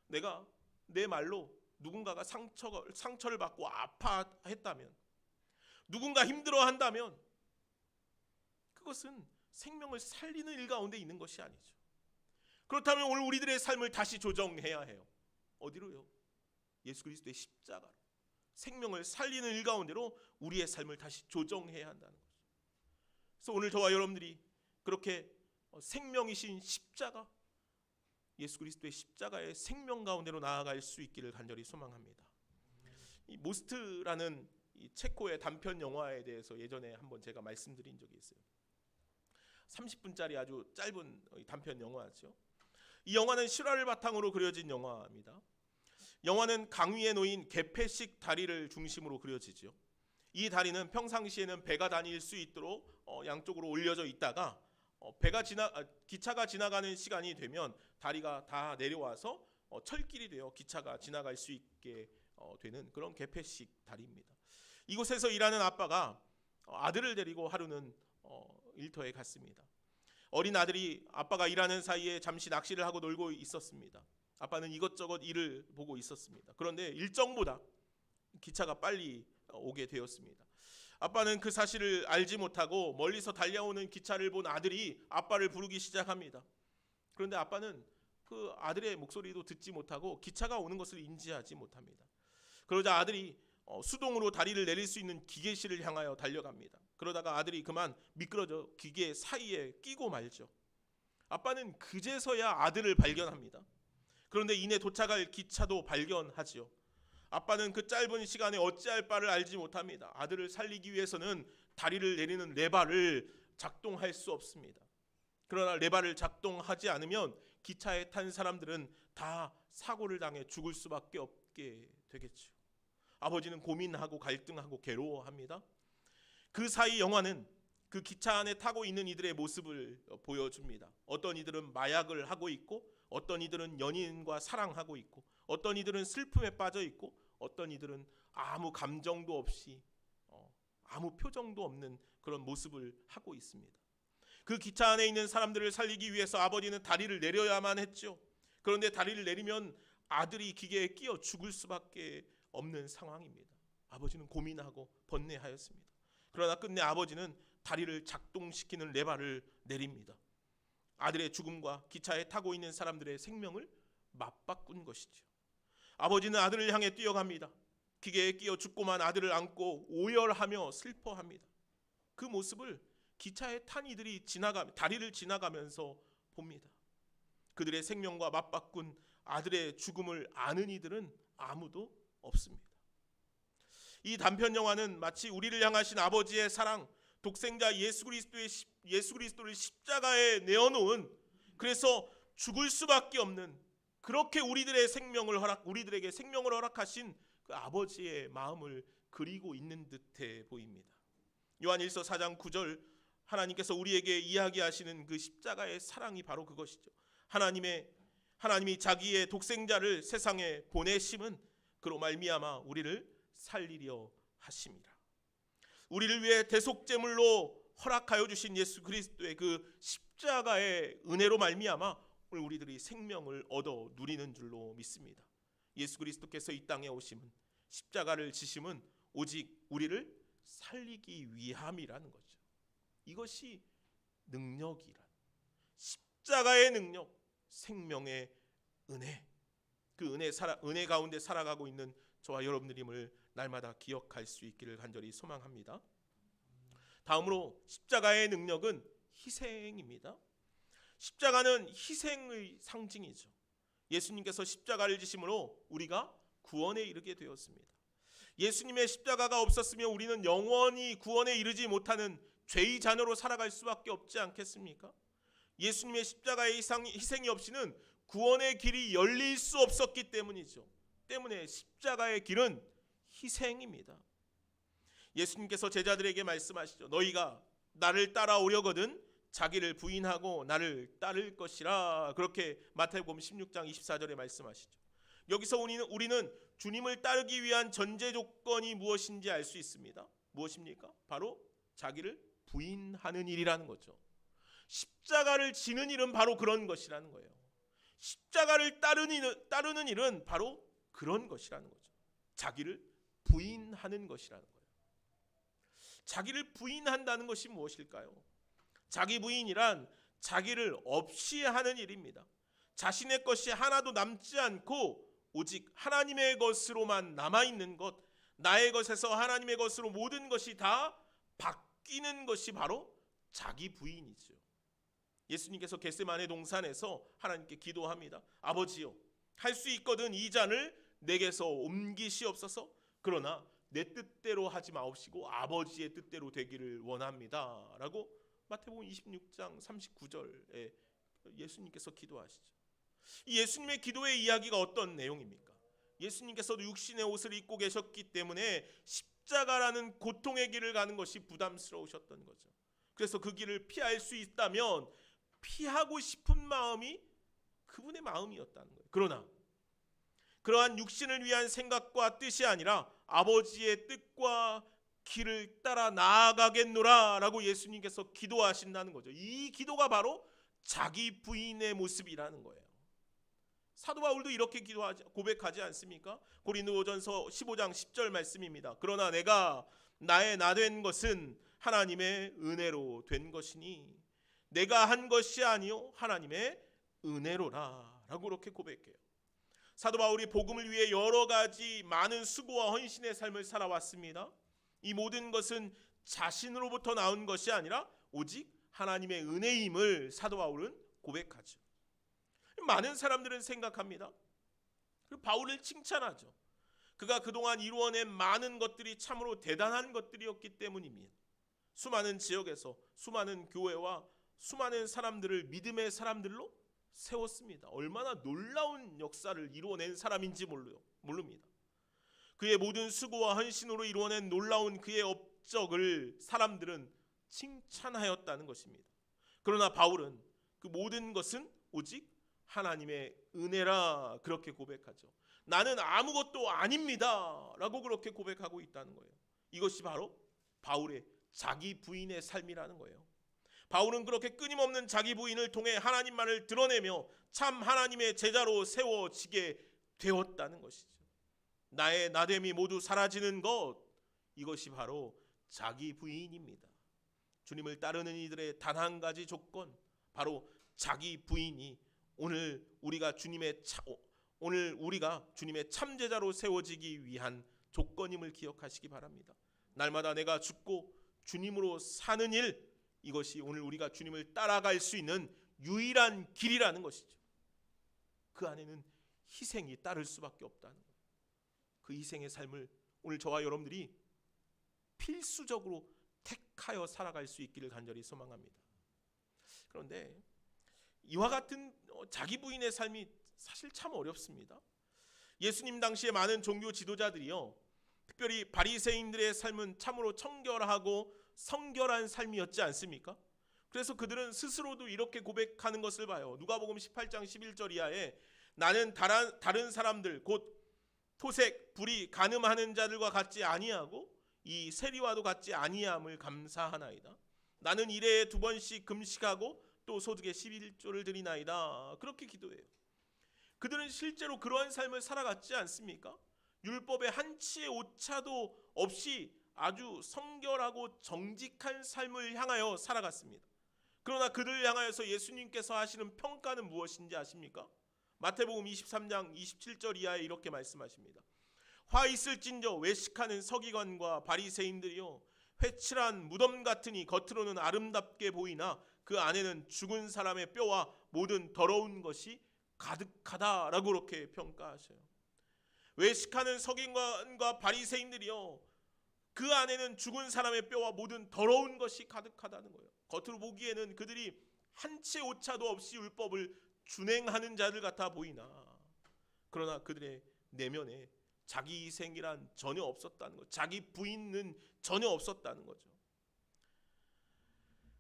내가 내 말로 누군가가 상처를 받고 아파했다면, 누군가 힘들어한다면 그것은 생명을 살리는 일 가운데 있는 것이 아니죠. 그렇다면 오늘 우리들의 삶을 다시 조정해야 해요. 어디로요? 예수 그리스도의 십자가로. 생명을 살리는 일 가운데로 우리의 삶을 다시 조정해야 한다는 거죠. 그래서 오늘 저와 여러분들이 그렇게 생명이신 십자가, 예수 그리스도의 십자가의 생명 가운데로 나아갈 수 있기를 간절히 소망합니다. 이 모스트라는 이 체코의 단편 영화에 대해서 예전에 한번 제가 말씀드린 적이 있어요. 30분짜리 아주 짧은 단편 영화죠. 이 영화는 실화를 바탕으로 그려진 영화입니다. 영화는 강 위에 놓인 개폐식 다리를 중심으로 그려지죠. 이 다리는 평상시에는 배가 다닐 수 있도록 양쪽으로 올려져 있다가 기차가 지나가는 시간이 되면 다리가 다 내려와서 철길이 되어 기차가 지나갈 수 있게 되는 그런 개폐식 다리입니다. 이곳에서 일하는 아빠가 아들을 데리고 하루는 일터에 갔습니다. 어린 아들이 아빠가 일하는 사이에 잠시 낚시를 하고 놀고 있었습니다. 아빠는 이것저것 일을 보고 있었습니다. 그런데 일정보다 기차가 빨리 오게 되었습니다. 아빠는 그 사실을 알지 못하고 멀리서 달려오는 기차를 본 아들이 아빠를 부르기 시작합니다. 그런데 아빠는 그 아들의 목소리도 듣지 못하고 기차가 오는 것을 인지하지 못합니다. 그러자 아들이 수동으로 다리를 내릴 수 있는 기계실을 향하여 달려갑니다. 그러다가 아들이 그만 미끄러져 기계 사이에 끼고 말죠. 아빠는 그제서야 아들을 발견합니다. 그런데 이내 도착할 기차도 발견하지요. 아빠는 그 짧은 시간에 어찌할 바를 알지 못합니다. 아들을 살리기 위해서는 다리를 내리는 레바를 작동할 수 없습니다. 그러나 레바를 작동하지 않으면 기차에 탄 사람들은 다 사고를 당해 죽을 수밖에 없게 되겠죠. 아버지는 고민하고 갈등하고 괴로워합니다. 그 사이 영화는 그 기차 안에 타고 있는 이들의 모습을 보여줍니다. 어떤 이들은 마약을 하고 있고, 어떤 이들은 연인과 사랑하고 있고, 어떤 이들은 슬픔에 빠져 있고, 어떤 이들은 아무 감정도 없이 아무 표정도 없는 그런 모습을 하고 있습니다. 그 기차 안에 있는 사람들을 살리기 위해서 아버지는 다리를 내려야만 했죠. 그런데 다리를 내리면 아들이 기계에 끼어 죽을 수밖에 없는 상황입니다. 아버지는 고민하고 번뇌하였습니다. 그러나 끝내 아버지는 다리를 작동시키는 레바를 내립니다. 아들의 죽음과 기차에 타고 있는 사람들의 생명을 맞바꾼 것이죠. 아버지는 아들을 향해 뛰어갑니다. 기계에 끼어 죽고만 아들을 안고 오열하며 슬퍼합니다. 그 모습을 기차에 탄 이들이 다리를 지나가면서 봅니다. 그들의 생명과 맞바꾼 아들의 죽음을 아는 이들은 아무도 없습니다. 이 단편 영화는 마치 우리를 향하신 아버지의 사랑, 독생자 예수 그리스도를 십자가에 내어놓은, 그래서 죽을 수밖에 없는, 그렇게 우리들에게 생명을 허락하신 그 아버지의 마음을 그리고 있는 듯해 보입니다. 요한 1서 4장 9절, 하나님께서 우리에게 이야기하시는 그 십자가의 사랑이 바로 그것이죠. 하나님이 자기의 독생자를 세상에 보내심은 그로 말미암아 우리를 살리려 하심이라. 우리를 위해 대속제물로 허락하여 주신 예수 그리스도의 그 십자가의 은혜로 말미암아 오늘 우리들이 생명을 얻어 누리는 줄로 믿습니다. 예수 그리스도께서 이 땅에 오심은, 십자가를 지심은 오직 우리를 살리기 위함이라는 거죠. 이것이 능력이란, 십자가의 능력, 생명의 은혜, 그 은혜 가운데 살아가고 있는 저와 여러분들임을 날마다 기억할 수 있기를 간절히 소망합니다. 다음으로 십자가의 능력은 희생입니다. 십자가는 희생의 상징이죠. 예수님께서 십자가를 지심으로 우리가 구원에 이르게 되었습니다. 예수님의 십자가가 없었으면 우리는 영원히 구원에 이르지 못하는 죄의 자녀로 살아갈 수밖에 없지 않겠습니까? 예수님의 십자가의 희생이 없이는 구원의 길이 열릴 수 없었기 때문이죠. 때문에 십자가의 길은 희생입니다. 예수님께서 제자들에게 말씀하시죠. 너희가 나를 따라오려거든 자기를 부인하고 나를 따를 것이라. 그렇게 마태복음 16장 24절에 말씀하시죠. 여기서 우리는 주님을 따르기 위한 전제 조건이 무엇인지 알 수 있습니다. 무엇입니까? 바로 자기를 부인하는 일이라는 거죠. 십자가를 지는 일은 바로 그런 것이라는 거예요. 십자가를 따르는 일은 바로 그런 것이라는 거죠. 자기를 부인하는 것이라는 거예요. 자기를 부인한다는 것이 무엇일까요? 자기 부인이란 자기를 없이 하는 일입니다. 자신의 것이 하나도 남지 않고 오직 하나님의 것으로만 남아있는 것, 나의 것에서 하나님의 것으로 모든 것이 다 바뀌는 것이 바로 자기 부인이죠. 예수님께서 겟세마네 동산에서 하나님께 기도합니다. 아버지요, 할 수 있거든 이 잔을 내게서 옮기시옵소서. 그러나 내 뜻대로 하지 마옵시고 아버지의 뜻대로 되기를 원합니다. 라고 마태복음 26장 39절에 예수님께서 기도하시죠. 이 예수님의 기도의 이야기가 어떤 내용입니까? 예수님께서도 육신의 옷을 입고 계셨기 때문에 십자가라는 고통의 길을 가는 것이 부담스러우셨던 거죠. 그래서 그 길을 피할 수 있다면 피하고 싶은 마음이 그분의 마음이었다는 거예요. 그러나 그러한 육신을 위한 생각과 뜻이 아니라 아버지의 뜻과 길을 따라 나아가겠노라 라고 예수님께서 기도하신다는 거죠. 이 기도가 바로 자기 부인의 모습이라는 거예요. 사도 바울도 이렇게 고백하지 않습니까? 고린도전서 15장 10절 말씀입니다. 그러나 내가 나의 나 된 것은 하나님의 은혜로 된 것이니 내가 한 것이 아니요 하나님의 은혜로라 라고 그렇게 고백해요. 사도 바울이 복음을 위해 여러 가지 많은 수고와 헌신의 삶을 살아왔습니다. 이 모든 것은 자신으로부터 나온 것이 아니라 오직 하나님의 은혜임을 사도 바울은 고백하죠. 많은 사람들은 생각합니다. 그리고 바울을 칭찬하죠. 그가 그동안 이루어낸 많은 것들이 참으로 대단한 것들이었기 때문입니다. 수많은 지역에서 수많은 교회와 수많은 사람들을 믿음의 사람들로 세웠습니다. 얼마나 놀라운 역사를 이루어낸 사람인지 모릅니다. 그의 모든 수고와 헌신으로 이루어낸 놀라운 그의 업적을 사람들은 칭찬하였다는 것입니다. 그러나 바울은 그 모든 것은 오직 하나님의 은혜라 그렇게 고백하죠. 나는 아무것도 아닙니다 라고 그렇게 고백하고 있다는 거예요. 이것이 바로 바울의 자기 부인의 삶이라는 거예요. 바울은 그렇게 끊임없는 자기 부인을 통해 하나님만을 드러내며 참 하나님의 제자로 세워지게 되었다는 것이죠. 나의 나됨이 모두 사라지는 것, 이것이 바로 자기 부인입니다. 주님을 따르는 이들의 단 한 가지 조건, 바로 자기 부인이 오늘 우리가 주님의 참제자로 세워지기 위한 조건임을 기억하시기 바랍니다. 날마다 내가 죽고 주님으로 사는 일, 이것이 오늘 우리가 주님을 따라갈 수 있는 유일한 길이라는 것이죠. 그 안에는 희생이 따를 수밖에 없다는 거예요. 그 희생의 삶을 오늘 저와 여러분들이 필수적으로 택하여 살아갈 수 있기를 간절히 소망합니다. 그런데 이와 같은 자기 부인의 삶이 사실 참 어렵습니다. 예수님 당시에 많은 종교 지도자들이요, 특별히 바리새인들의 삶은 참으로 청결하고 성결한 삶이었지 않습니까? 그래서 그들은 스스로도 이렇게 고백하는 것을 봐요. 누가복음 18장 11절 이하에 나는 다른 사람들 곧 토색, 불의, 간음하는 자들과 같지 아니하고 이 세리와도 같지 아니함을 감사하나이다. 나는 일에 2번씩 금식하고 또 소득의 11조를 드리나이다. 그렇게 기도해요. 그들은 실제로 그러한 삶을 살아갔지 않습니까? 율법의 한 치의 오차도 없이 아주 성결하고 정직한 삶을 향하여 살아갔습니다. 그러나 그들을 향하여서 예수님께서 하시는 평가는 무엇인지 아십니까? 마태복음 23장 27절 이하에 이렇게 말씀하십니다. 화 있을진저 외식하는 서기관과 바리새인들이요, 회칠한 무덤 같으니 겉으로는 아름답게 보이나 그 안에는 죽은 사람의 뼈와 모든 더러운 것이 가득하다라고 그렇게 평가하셔요. 외식하는 서기관과 바리새인들이요, 그 안에는 죽은 사람의 뼈와 모든 더러운 것이 가득하다는 거예요. 겉으로 보기에는 그들이 한 채 오차도 없이 율법을 준행하는 자들 같아 보이나, 그러나 그들의 내면에 자기 희생이란 전혀 없었다는 것, 자기 부인은 전혀 없었다는 거죠.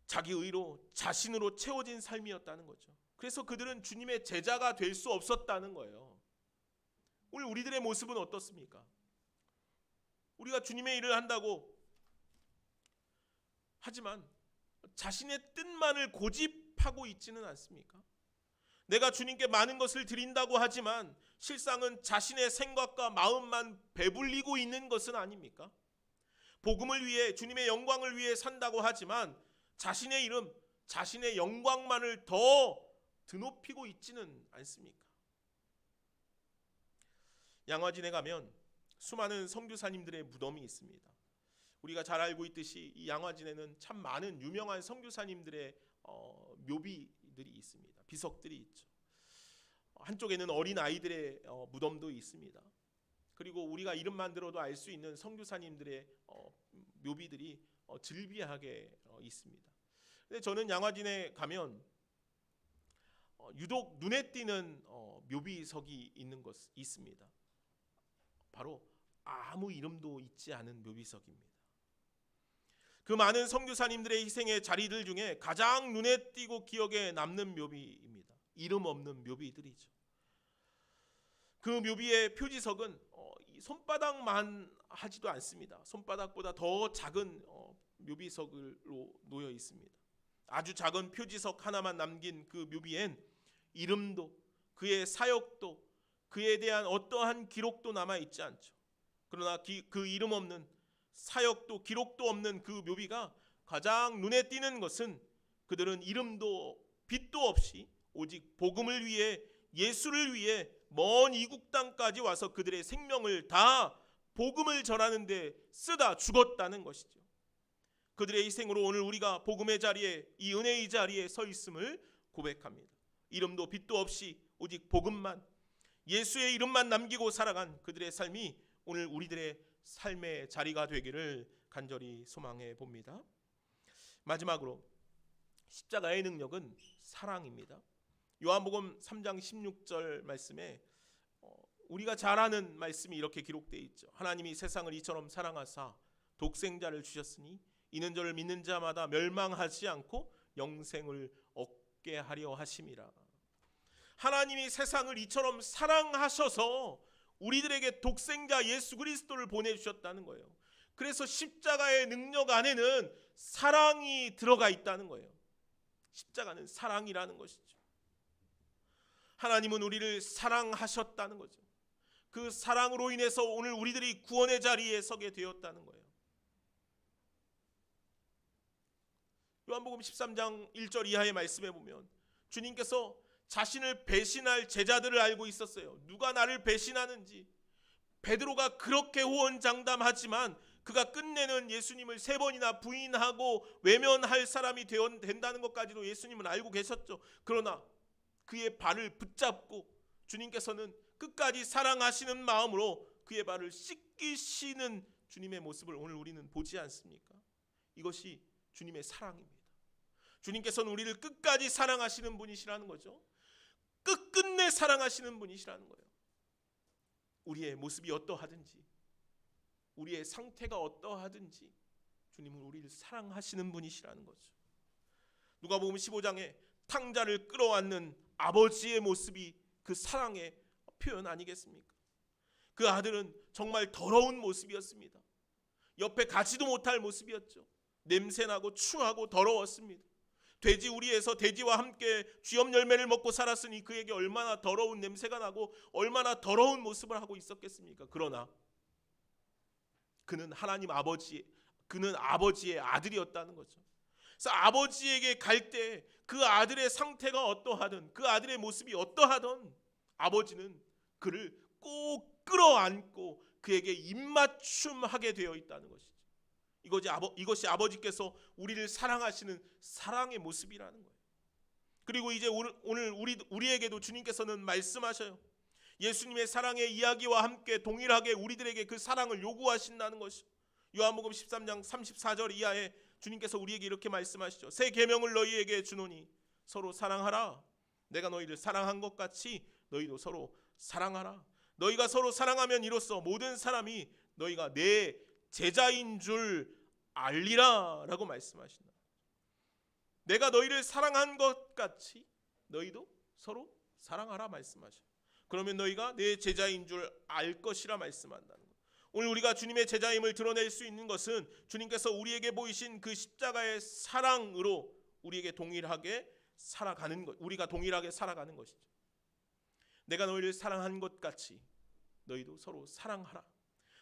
자기 의로 자신으로 채워진 삶이었다는 거죠. 그래서 그들은 주님의 제자가 될 수 없었다는 거예요. 오늘 우리들의 모습은 어떻습니까? 우리가 주님의 일을 한다고 하지만 자신의 뜻만을 고집하고 있지는 않습니까? 내가 주님께 많은 것을 드린다고 하지만 실상은 자신의 생각과 마음만 배불리고 있는 것은 아닙니까? 복음을 위해, 주님의 영광을 위해 산다고 하지만 자신의 이름, 자신의 영광만을 더 드높이고 있지는 않습니까? 양화진에 가면 수많은 선교사님들의 무덤이 있습니다. 우리가 잘 알고 있듯이 이 양화진에는 참 많은 유명한 선교사님들의 묘비들이 있습니다. 비석들이 있죠. 한쪽에는 어린 아이들의 무덤도 있습니다. 그리고 우리가 이름만 들어도 알 수 있는 선교사님들의 묘비들이 즐비하게 있습니다. 근데 저는 양화진에 가면 유독 눈에 띄는 묘비석이 있는 곳 있습니다. 바로 아무 이름도 있지 않은 묘비석입니다. 그 많은 선교사님들의 희생의 자리들 중에 가장 눈에 띄고 기억에 남는 묘비입니다. 이름 없는 묘비들이죠. 그 묘비의 표지석은 손바닥만 하지도 않습니다. 손바닥보다 더 작은 묘비석으로 놓여 있습니다. 아주 작은 표지석 하나만 남긴 그 묘비엔 이름도 그의 사역도, 그에 대한 어떠한 기록도 남아있지 않죠. 그러나 그 이름 없는, 사역도 기록도 없는 그 묘비가 가장 눈에 띄는 것은 그들은 이름도 빛도 없이 오직 복음을 위해, 예수를 위해 먼 이국 땅까지 와서 그들의 생명을 다 복음을 전하는 데 쓰다 죽었다는 것이죠. 그들의 희생으로 오늘 우리가 복음의 자리에, 이 은혜의 자리에 서 있음을 고백합니다. 이름도 빛도 없이 오직 복음만, 예수의 이름만 남기고 살아간 그들의 삶이 오늘 우리들의 삶의 자리가 되기를 간절히 소망해 봅니다. 마지막으로 십자가의 능력은 사랑입니다. 요한복음 3장 16절 말씀에 우리가 잘 아는 말씀이 이렇게 기록되어 있죠. 하나님이 세상을 이처럼 사랑하사 독생자를 주셨으니 이는 저를 믿는 자마다 멸망하지 않고 영생을 얻게 하려 하심이라. 하나님이 세상을 이처럼 사랑하셔서 우리들에게 독생자 예수 그리스도를 보내주셨다는 거예요. 그래서 십자가의 능력 안에는 사랑이 들어가 있다는 거예요. 십자가는 사랑이라는 것이죠. 하나님은 우리를 사랑하셨다는 거죠. 그 사랑으로 인해서 오늘 우리들이 구원의 자리에 서게 되었다는 거예요. 요한복음 13장 1절 이하의 말씀에 보면 주님께서 자신을 배신할 제자들을 알고 있었어요. 누가 나를 배신하는지. 베드로가 그렇게 호언장담하지만 그가 끝내는 예수님을 3번이나 부인하고 외면할 사람이 된다는 것까지도 예수님은 알고 계셨죠. 그러나 그의 발을 붙잡고 주님께서는 끝까지 사랑하시는 마음으로 그의 발을 씻기시는 주님의 모습을 오늘 우리는 보지 않습니까? 이것이 주님의 사랑입니다. 주님께서는 우리를 끝까지 사랑하시는 분이시라는 거죠. 끝끝내 사랑하시는 분이시라는 거예요. 우리의 모습이 어떠하든지, 우리의 상태가 어떠하든지 주님은 우리를 사랑하시는 분이시라는 거죠. 누가복음 15장에 탕자를 끌어안는 아버지의 모습이 그 사랑의 표현 아니겠습니까? 그 아들은 정말 더러운 모습이었습니다. 옆에 가지도 못할 모습이었죠. 냄새나고 추하고 더러웠습니다. 돼지 우리에서 돼지와 함께 쥐염 열매를 먹고 살았으니 그에게 얼마나 더러운 냄새가 나고 얼마나 더러운 모습을 하고 있었겠습니까? 그러나 그는 하나님 아버지, 그는 아버지의 아들이었다는 거죠. 그래서 아버지에게 갈 때 그 아들의 상태가 어떠하든, 그 아들의 모습이 어떠하든 아버지는 그를 꼭 끌어안고 그에게 입맞춤하게 되어 있다는 것이죠. 이것이 아버지께서 우리를 사랑하시는 사랑의 모습이라는 거예요. 그리고 이제 오늘 우리에게도 주님께서는 말씀하셔요. 예수님의 사랑의 이야기와 함께 동일하게 우리들에게 그 사랑을 요구하신다는 것이죠. 요한복음 13장 34절 이하에 주님께서 우리에게 이렇게 말씀하시죠. 새 계명을 너희에게 주노니 서로 사랑하라. 내가 너희를 사랑한 것 같이 너희도 서로 사랑하라. 너희가 서로 사랑하면 이로써 모든 사람이 너희가 내 제자인 줄 알리라 라고 말씀하신다. 내가 너희를 사랑한 것 같이 너희도 서로 사랑하라 말씀하셔. 그러면 너희가 내 제자인 줄 알 것이라 말씀한다는 것. 오늘 우리가 주님의 제자임을 드러낼 수 있는 것은 주님께서 우리에게 보이신 그 십자가의 사랑으로 우리에게 동일하게 살아가는 것, 우리가 동일하게 살아가는 것이죠. 내가 너희를 사랑한 것 같이 너희도 서로 사랑하라.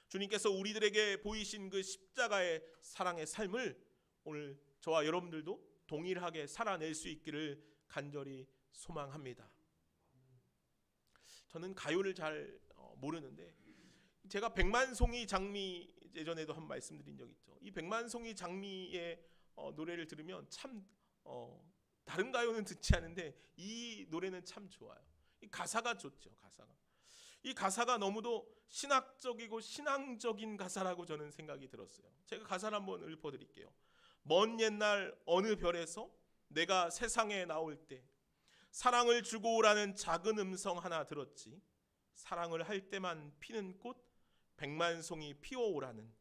주님께서 우리들에게 보이신 그 십자가의 사랑의 삶을 오늘 저와 여러분들도 동일하게 살아낼 수 있기를 간절히 소망합니다. 저는 가요를 잘 모르는데 제가 백만송이 장미 예전에도 한 말씀드린 적 있죠. 이 백만송이 장미의 노래를 들으면 참 다른 가요는 듣지 않은데 이 노래는 참 좋아요. 이 가사가 좋죠. 이 가사가 너무도 신학적이고 신앙적인 가사라고 저는 생각이 들었어요. 제가 가사를 한번 읊어드릴게요. 먼 옛날 어느 별에서 내가 세상에 나올 때 사랑을 주고 오라는 작은 음성 하나 들었지. 사랑을 할 때만 피는 꽃 백만송이 피어오라는,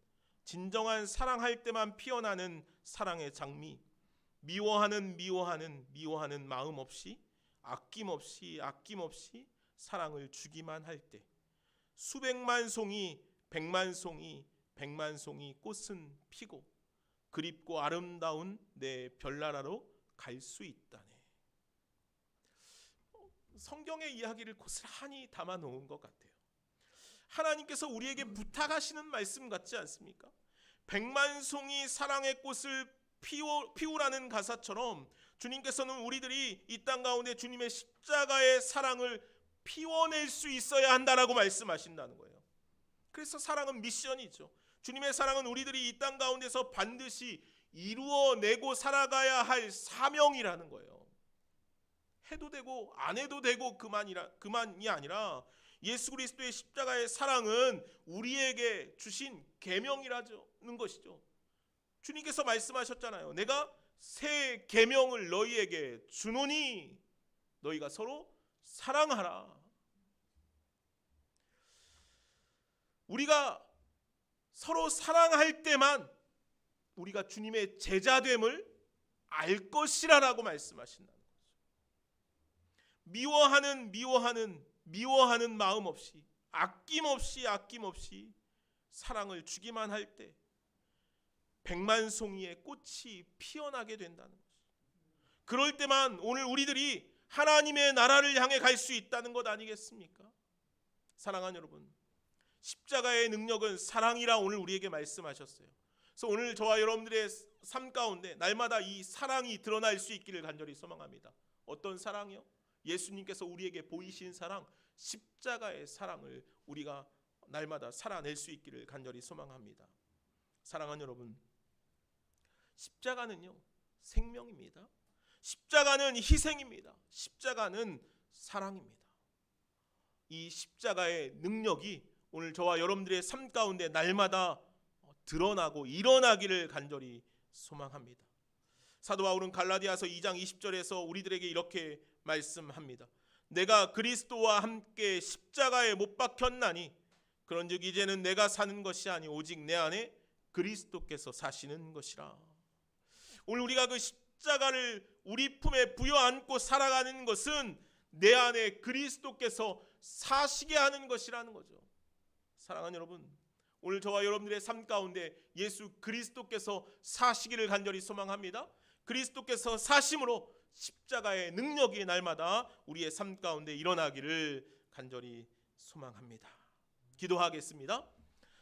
진정한 사랑할 때만 피어나는 사랑의 장미. 미워하는 마음 없이 아낌없이 사랑을 주기만 할 때 수백만 송이 백만송이 꽃은 피고 그립고 아름다운 내 별나라로 갈 수 있다네. 성경의 이야기를 고스란히 담아 놓은 것 같아요. 하나님께서 우리에게 부탁하시는 말씀 같지 않습니까? 백만송이 사랑의 꽃을 피우라는 가사처럼 주님께서는 우리들이 이 땅 가운데 주님의 십자가의 사랑을 피워낼 수 있어야 한다라고 말씀하신다는 거예요. 그래서 사랑은 미션이죠. 주님의 사랑은 우리들이 이 땅 가운데서 반드시 이루어내고 살아가야 할 사명이라는 거예요. 해도 되고 안 해도 되고 그만이 아니라 예수 그리스도의 십자가의 사랑은 우리에게 주신 계명이라는 것이죠. 주님께서 말씀하셨잖아요. 내가 새 계명을 너희에게 주노니 너희가 서로 사랑하라. 우리가 서로 사랑할 때만 우리가 주님의 제자됨을 알 것이라라고 말씀하신다는 거죠. 미워하는 마음 없이 아낌없이 사랑을 주기만 할 때 백만송이의 꽃이 피어나게 된다는 거죠. 그럴 때만 오늘 우리들이 하나님의 나라를 향해 갈 수 있다는 것 아니겠습니까? 사랑하는 여러분, 십자가의 능력은 사랑이라 오늘 우리에게 말씀하셨어요. 그래서 오늘 저와 여러분들의 삶 가운데 날마다 이 사랑이 드러날 수 있기를 간절히 소망합니다. 어떤 사랑이요? 예수님께서 우리에게 보이신 사랑, 십자가의 사랑을 우리가 날마다 살아낼 수 있기를 간절히 소망합니다. 사랑하는 여러분, 십자가는요 생명입니다. 십자가는 희생입니다. 십자가는 사랑입니다. 이 십자가의 능력이 오늘 저와 여러분들의 삶 가운데 날마다 드러나고 일어나기를 간절히 소망합니다. 사도 바울은 갈라디아서 2장 20절에서 우리들에게 이렇게 말씀합니다. 내가 그리스도와 함께 십자가에 못 박혔나니 그런즉 이제는 내가 사는 것이 아니 오직 내 안에 그리스도께서 사시는 것이라. 오늘 우리가 그 십자가를 우리 품에 부여안고 살아가는 것은 내 안에 그리스도께서 사시게 하는 것이라는 거죠. 사랑하는 여러분, 오늘 저와 여러분들의 삶 가운데 예수 그리스도께서 사시기를 간절히 소망합니다. 그리스도께서 사심으로 십자가의 능력이 날마다 우리의 삶 가운데 일어나기를 간절히 소망합니다. 기도하겠습니다.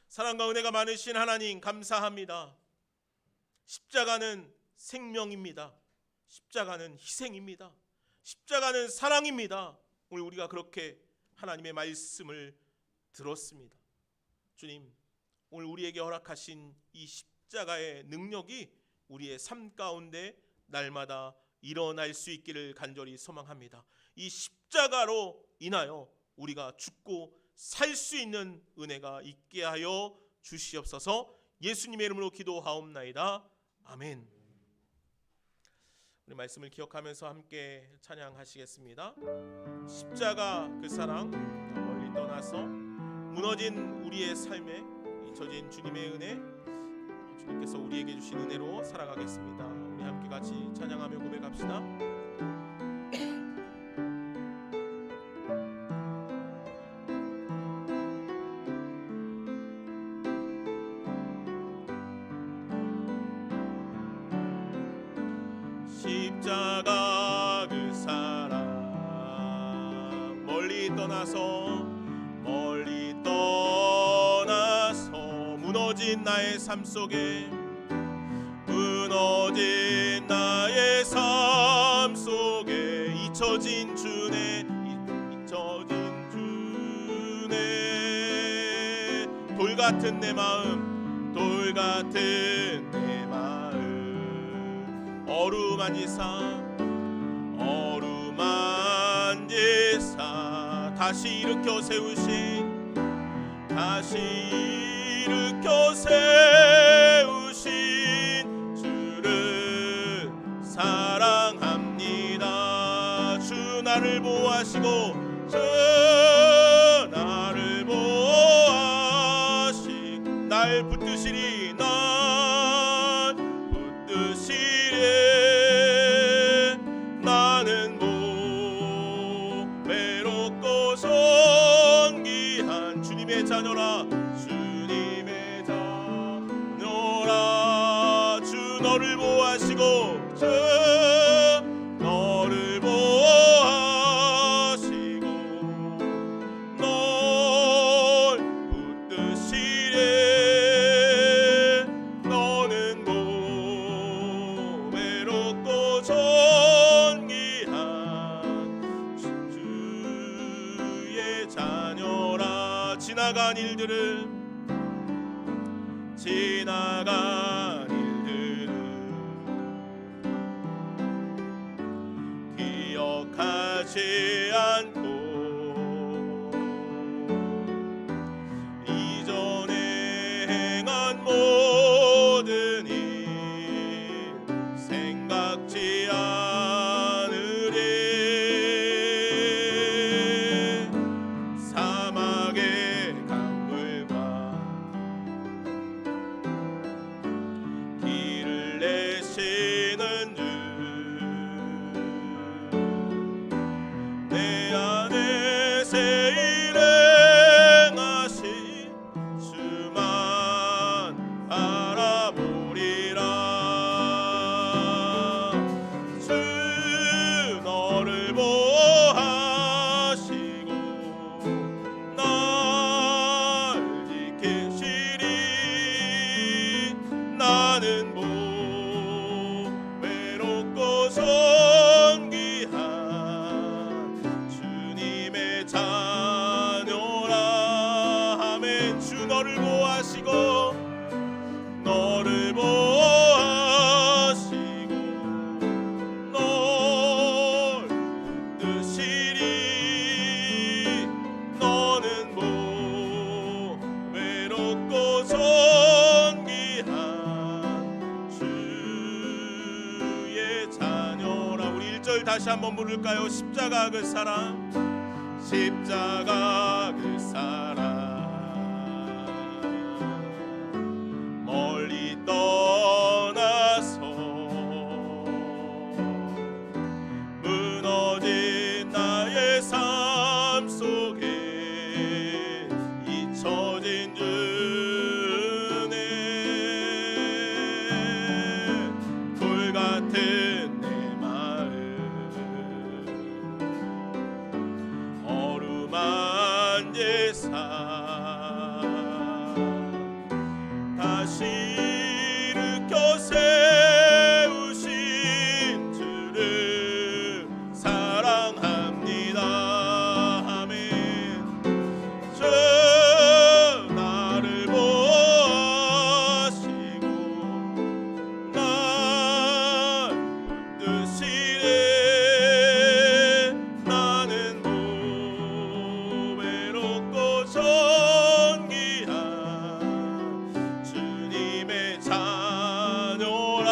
사랑과 은혜가 많으신 하나님 감사합니다. 십자가는 생명입니다. 십자가는 희생입니다. 십자가는 사랑입니다. 오늘 우리가 그렇게 하나님의 말씀을 들었습니다. 주님, 오늘 우리에게 허락하신 이 십자가의 능력이 우리의 삶 가운데 날마다 일어날 수 있기를 간절히 소망합니다. 이 십자가로 인하여 우리가 죽고 살 수 있는 은혜가 있게 하여 주시옵소서. 예수님의 이름으로 기도하옵나이다. 아멘. 우리 말씀을 기억하면서 함께 찬양하시겠습니다. 십자가 그 사랑 멀리 떠나서 무너진 우리의 삶에 잊혀진 주님의 은혜, 주님께서 우리에게 주신 은혜로 살아가겠습니다. 우리 함께 같이 찬양하며 고백합시다. 십자가 그 사랑 멀리 떠나서 무너진 나의 삶 속에 무너진 나의 삶 속에 잊혀진 주네 돌같은 내 마음 어루만지사 다시 일으켜 세우신 주를 사랑합니다. 주 나를 보호하시고 날 붙드시리 날 붙드시리 나는 외롭고 존귀한 주님의 자녀라 주 너를 보호하시고 주 너를 보호하시고 지나간 일들을 기억하지 않고 이전에 행한 모든 일 생각지 않으리. 사막의 강물과 길을 내시는 주, 내 안에 새 일행하신 주만 바라보리라. 주 너를 보호하시고 날 지키시리. 나는 외롭고 존귀한 주님의 자녀라. 아멘. 주 너를 보호하시고 너를 보호하시고 널 붙드시리. 너는 외롭고 존귀한 주의 자녀라. 우리 1절 다시 한번 부를까요? 십자가 그 사랑, 십자가 그 사랑, 멀리 떠나서 무너진 나의 삶 속에 잊혀진 주네. 돌 같은 내 마음 어루만지사 다시 일으켜 세우신 주를 사랑합니다. 아멘. 주 나를 보호하시고 날 붙드시리. 나는 외롭고 존귀한 주님의 자녀라.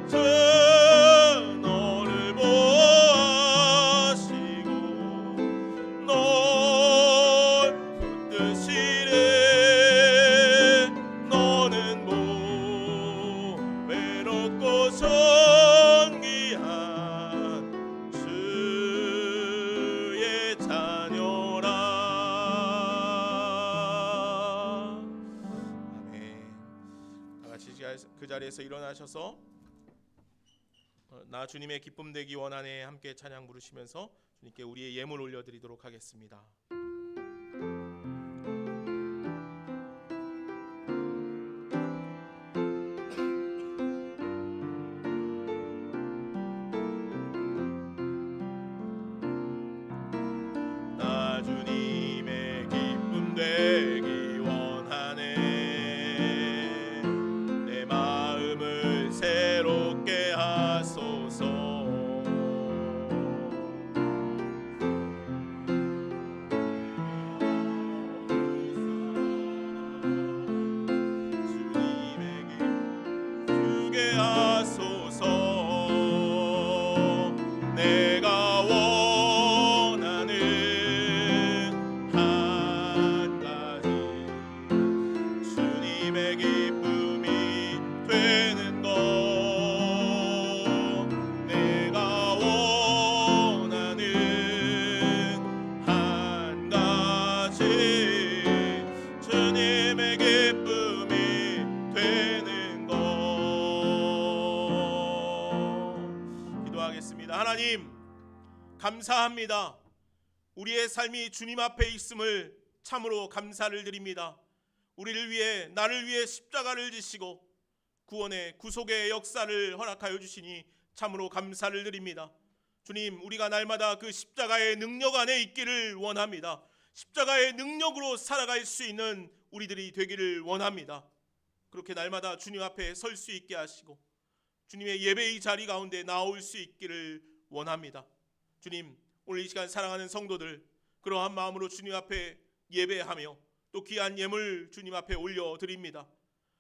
주 너를 보호하시고 널 붙드시리. 너는 외롭고 존귀한 주의 자녀라. 아멘. 다 같이 그 자리에서 일어나셔서 나 주님의 기쁨 되기 원하네 함께 찬양 부르시면서 주님께 우리의 예물 올려드리도록 하겠습니다. 나 주님의 기쁨 되기 원하네. 내 마음을 새롭게 하소서. 주님의 기쁨 주게 하소서. 내가 원하는 한 가지 주님의 기쁨이 되는 것. 내가 원하는 한 가지 주님의 기쁨이 되는 것. 기도하겠습니다. 하나님 감사합니다. 우리의 삶이 주님 앞에 있음을 참으로 감사를 드립니다. 우리를 위해 나를 위해 십자가를 지시고 구원의 구속의 역사를 허락하여 주시니 참으로 감사를 드립니다. 주님, 우리가 날마다 그 십자가의 능력 안에 있기를 원합니다. 십자가의 능력으로 살아갈 수 있는 우리들이 되기를 원합니다. 그렇게 날마다 주님 앞에 설 수 있게 하시고 주님의 예배의 자리 가운데 나올 수 있기를 원합니다. 주님, 오늘 이 시간 사랑하는 성도들, 그러한 마음으로 주님 앞에 예배하며 또 귀한 예물 주님 앞에 올려드립니다.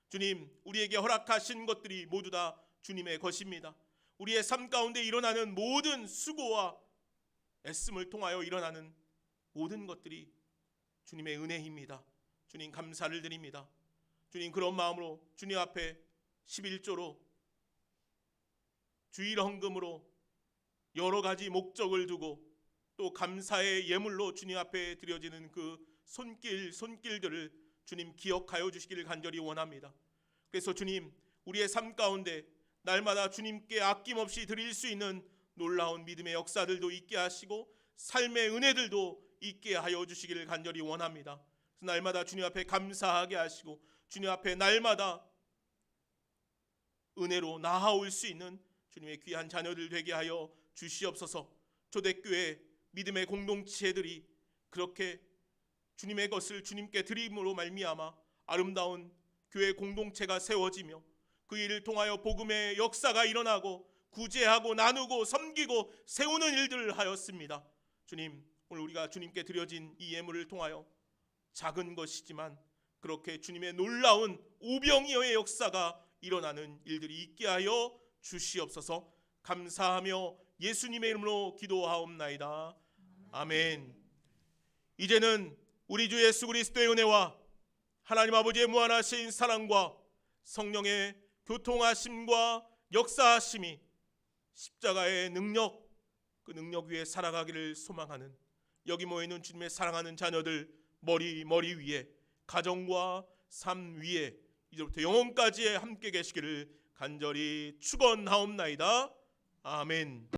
주님, 우리에게 허락하신 것들이 모두 다 주님의 것입니다. 우리의 삶 가운데 일어나는 모든 수고와 애씀을 통하여 일어나는 모든 것들이 주님의 은혜입니다. 주님, 감사를 드립니다. 주님, 그런 마음으로 주님 앞에 11조로 주일 헌금으로 여러 가지 목적을 두고 또 감사의 예물로 주님 앞에 드려지는 그 손길들을 주님 기억하여 주시기를 간절히 원합니다. 그래서 주님, 우리의 삶 가운데 날마다 주님께 아낌없이 드릴 수 있는 놀라운 믿음의 역사들도 있게 하시고 삶의 은혜들도 있게 하여 주시기를 간절히 원합니다. 그래서 날마다 주님 앞에 감사하게 하시고 주님 앞에 날마다 은혜로 나아올 수 있는 주님의 귀한 자녀들 되게 하여 주시옵소서. 초대교회 믿음의 공동체들이 그렇게 주님의 것을 주님께 드림으로 말미암아 아름다운 교회 공동체가 세워지며 그 일을 통하여 복음의 역사가 일어나고 구제하고 나누고 섬기고 세우는 일들을 하였습니다. 주님, 오늘 우리가 주님께 드려진 이 예물을 통하여 작은 것이지만 그렇게 주님의 놀라운 오병이어의 역사가 일어나는 일들이 있게 하여 주시옵소서. 감사하며 예수님의 이름으로 기도하옵나이다. 아멘. 이제는 우리 주 예수 그리스도의 은혜와 하나님 아버지의 무한하신 사랑과 성령의 교통하심과 역사하심이 십자가의 능력, 그 능력 위에 살아가기를 소망하는 여기 모여있는 주님의 사랑하는 자녀들 머리 위에, 가정과 삶 위에 이제부터 영원까지 함께 계시기를 간절히 축원하옵나이다. 아멘.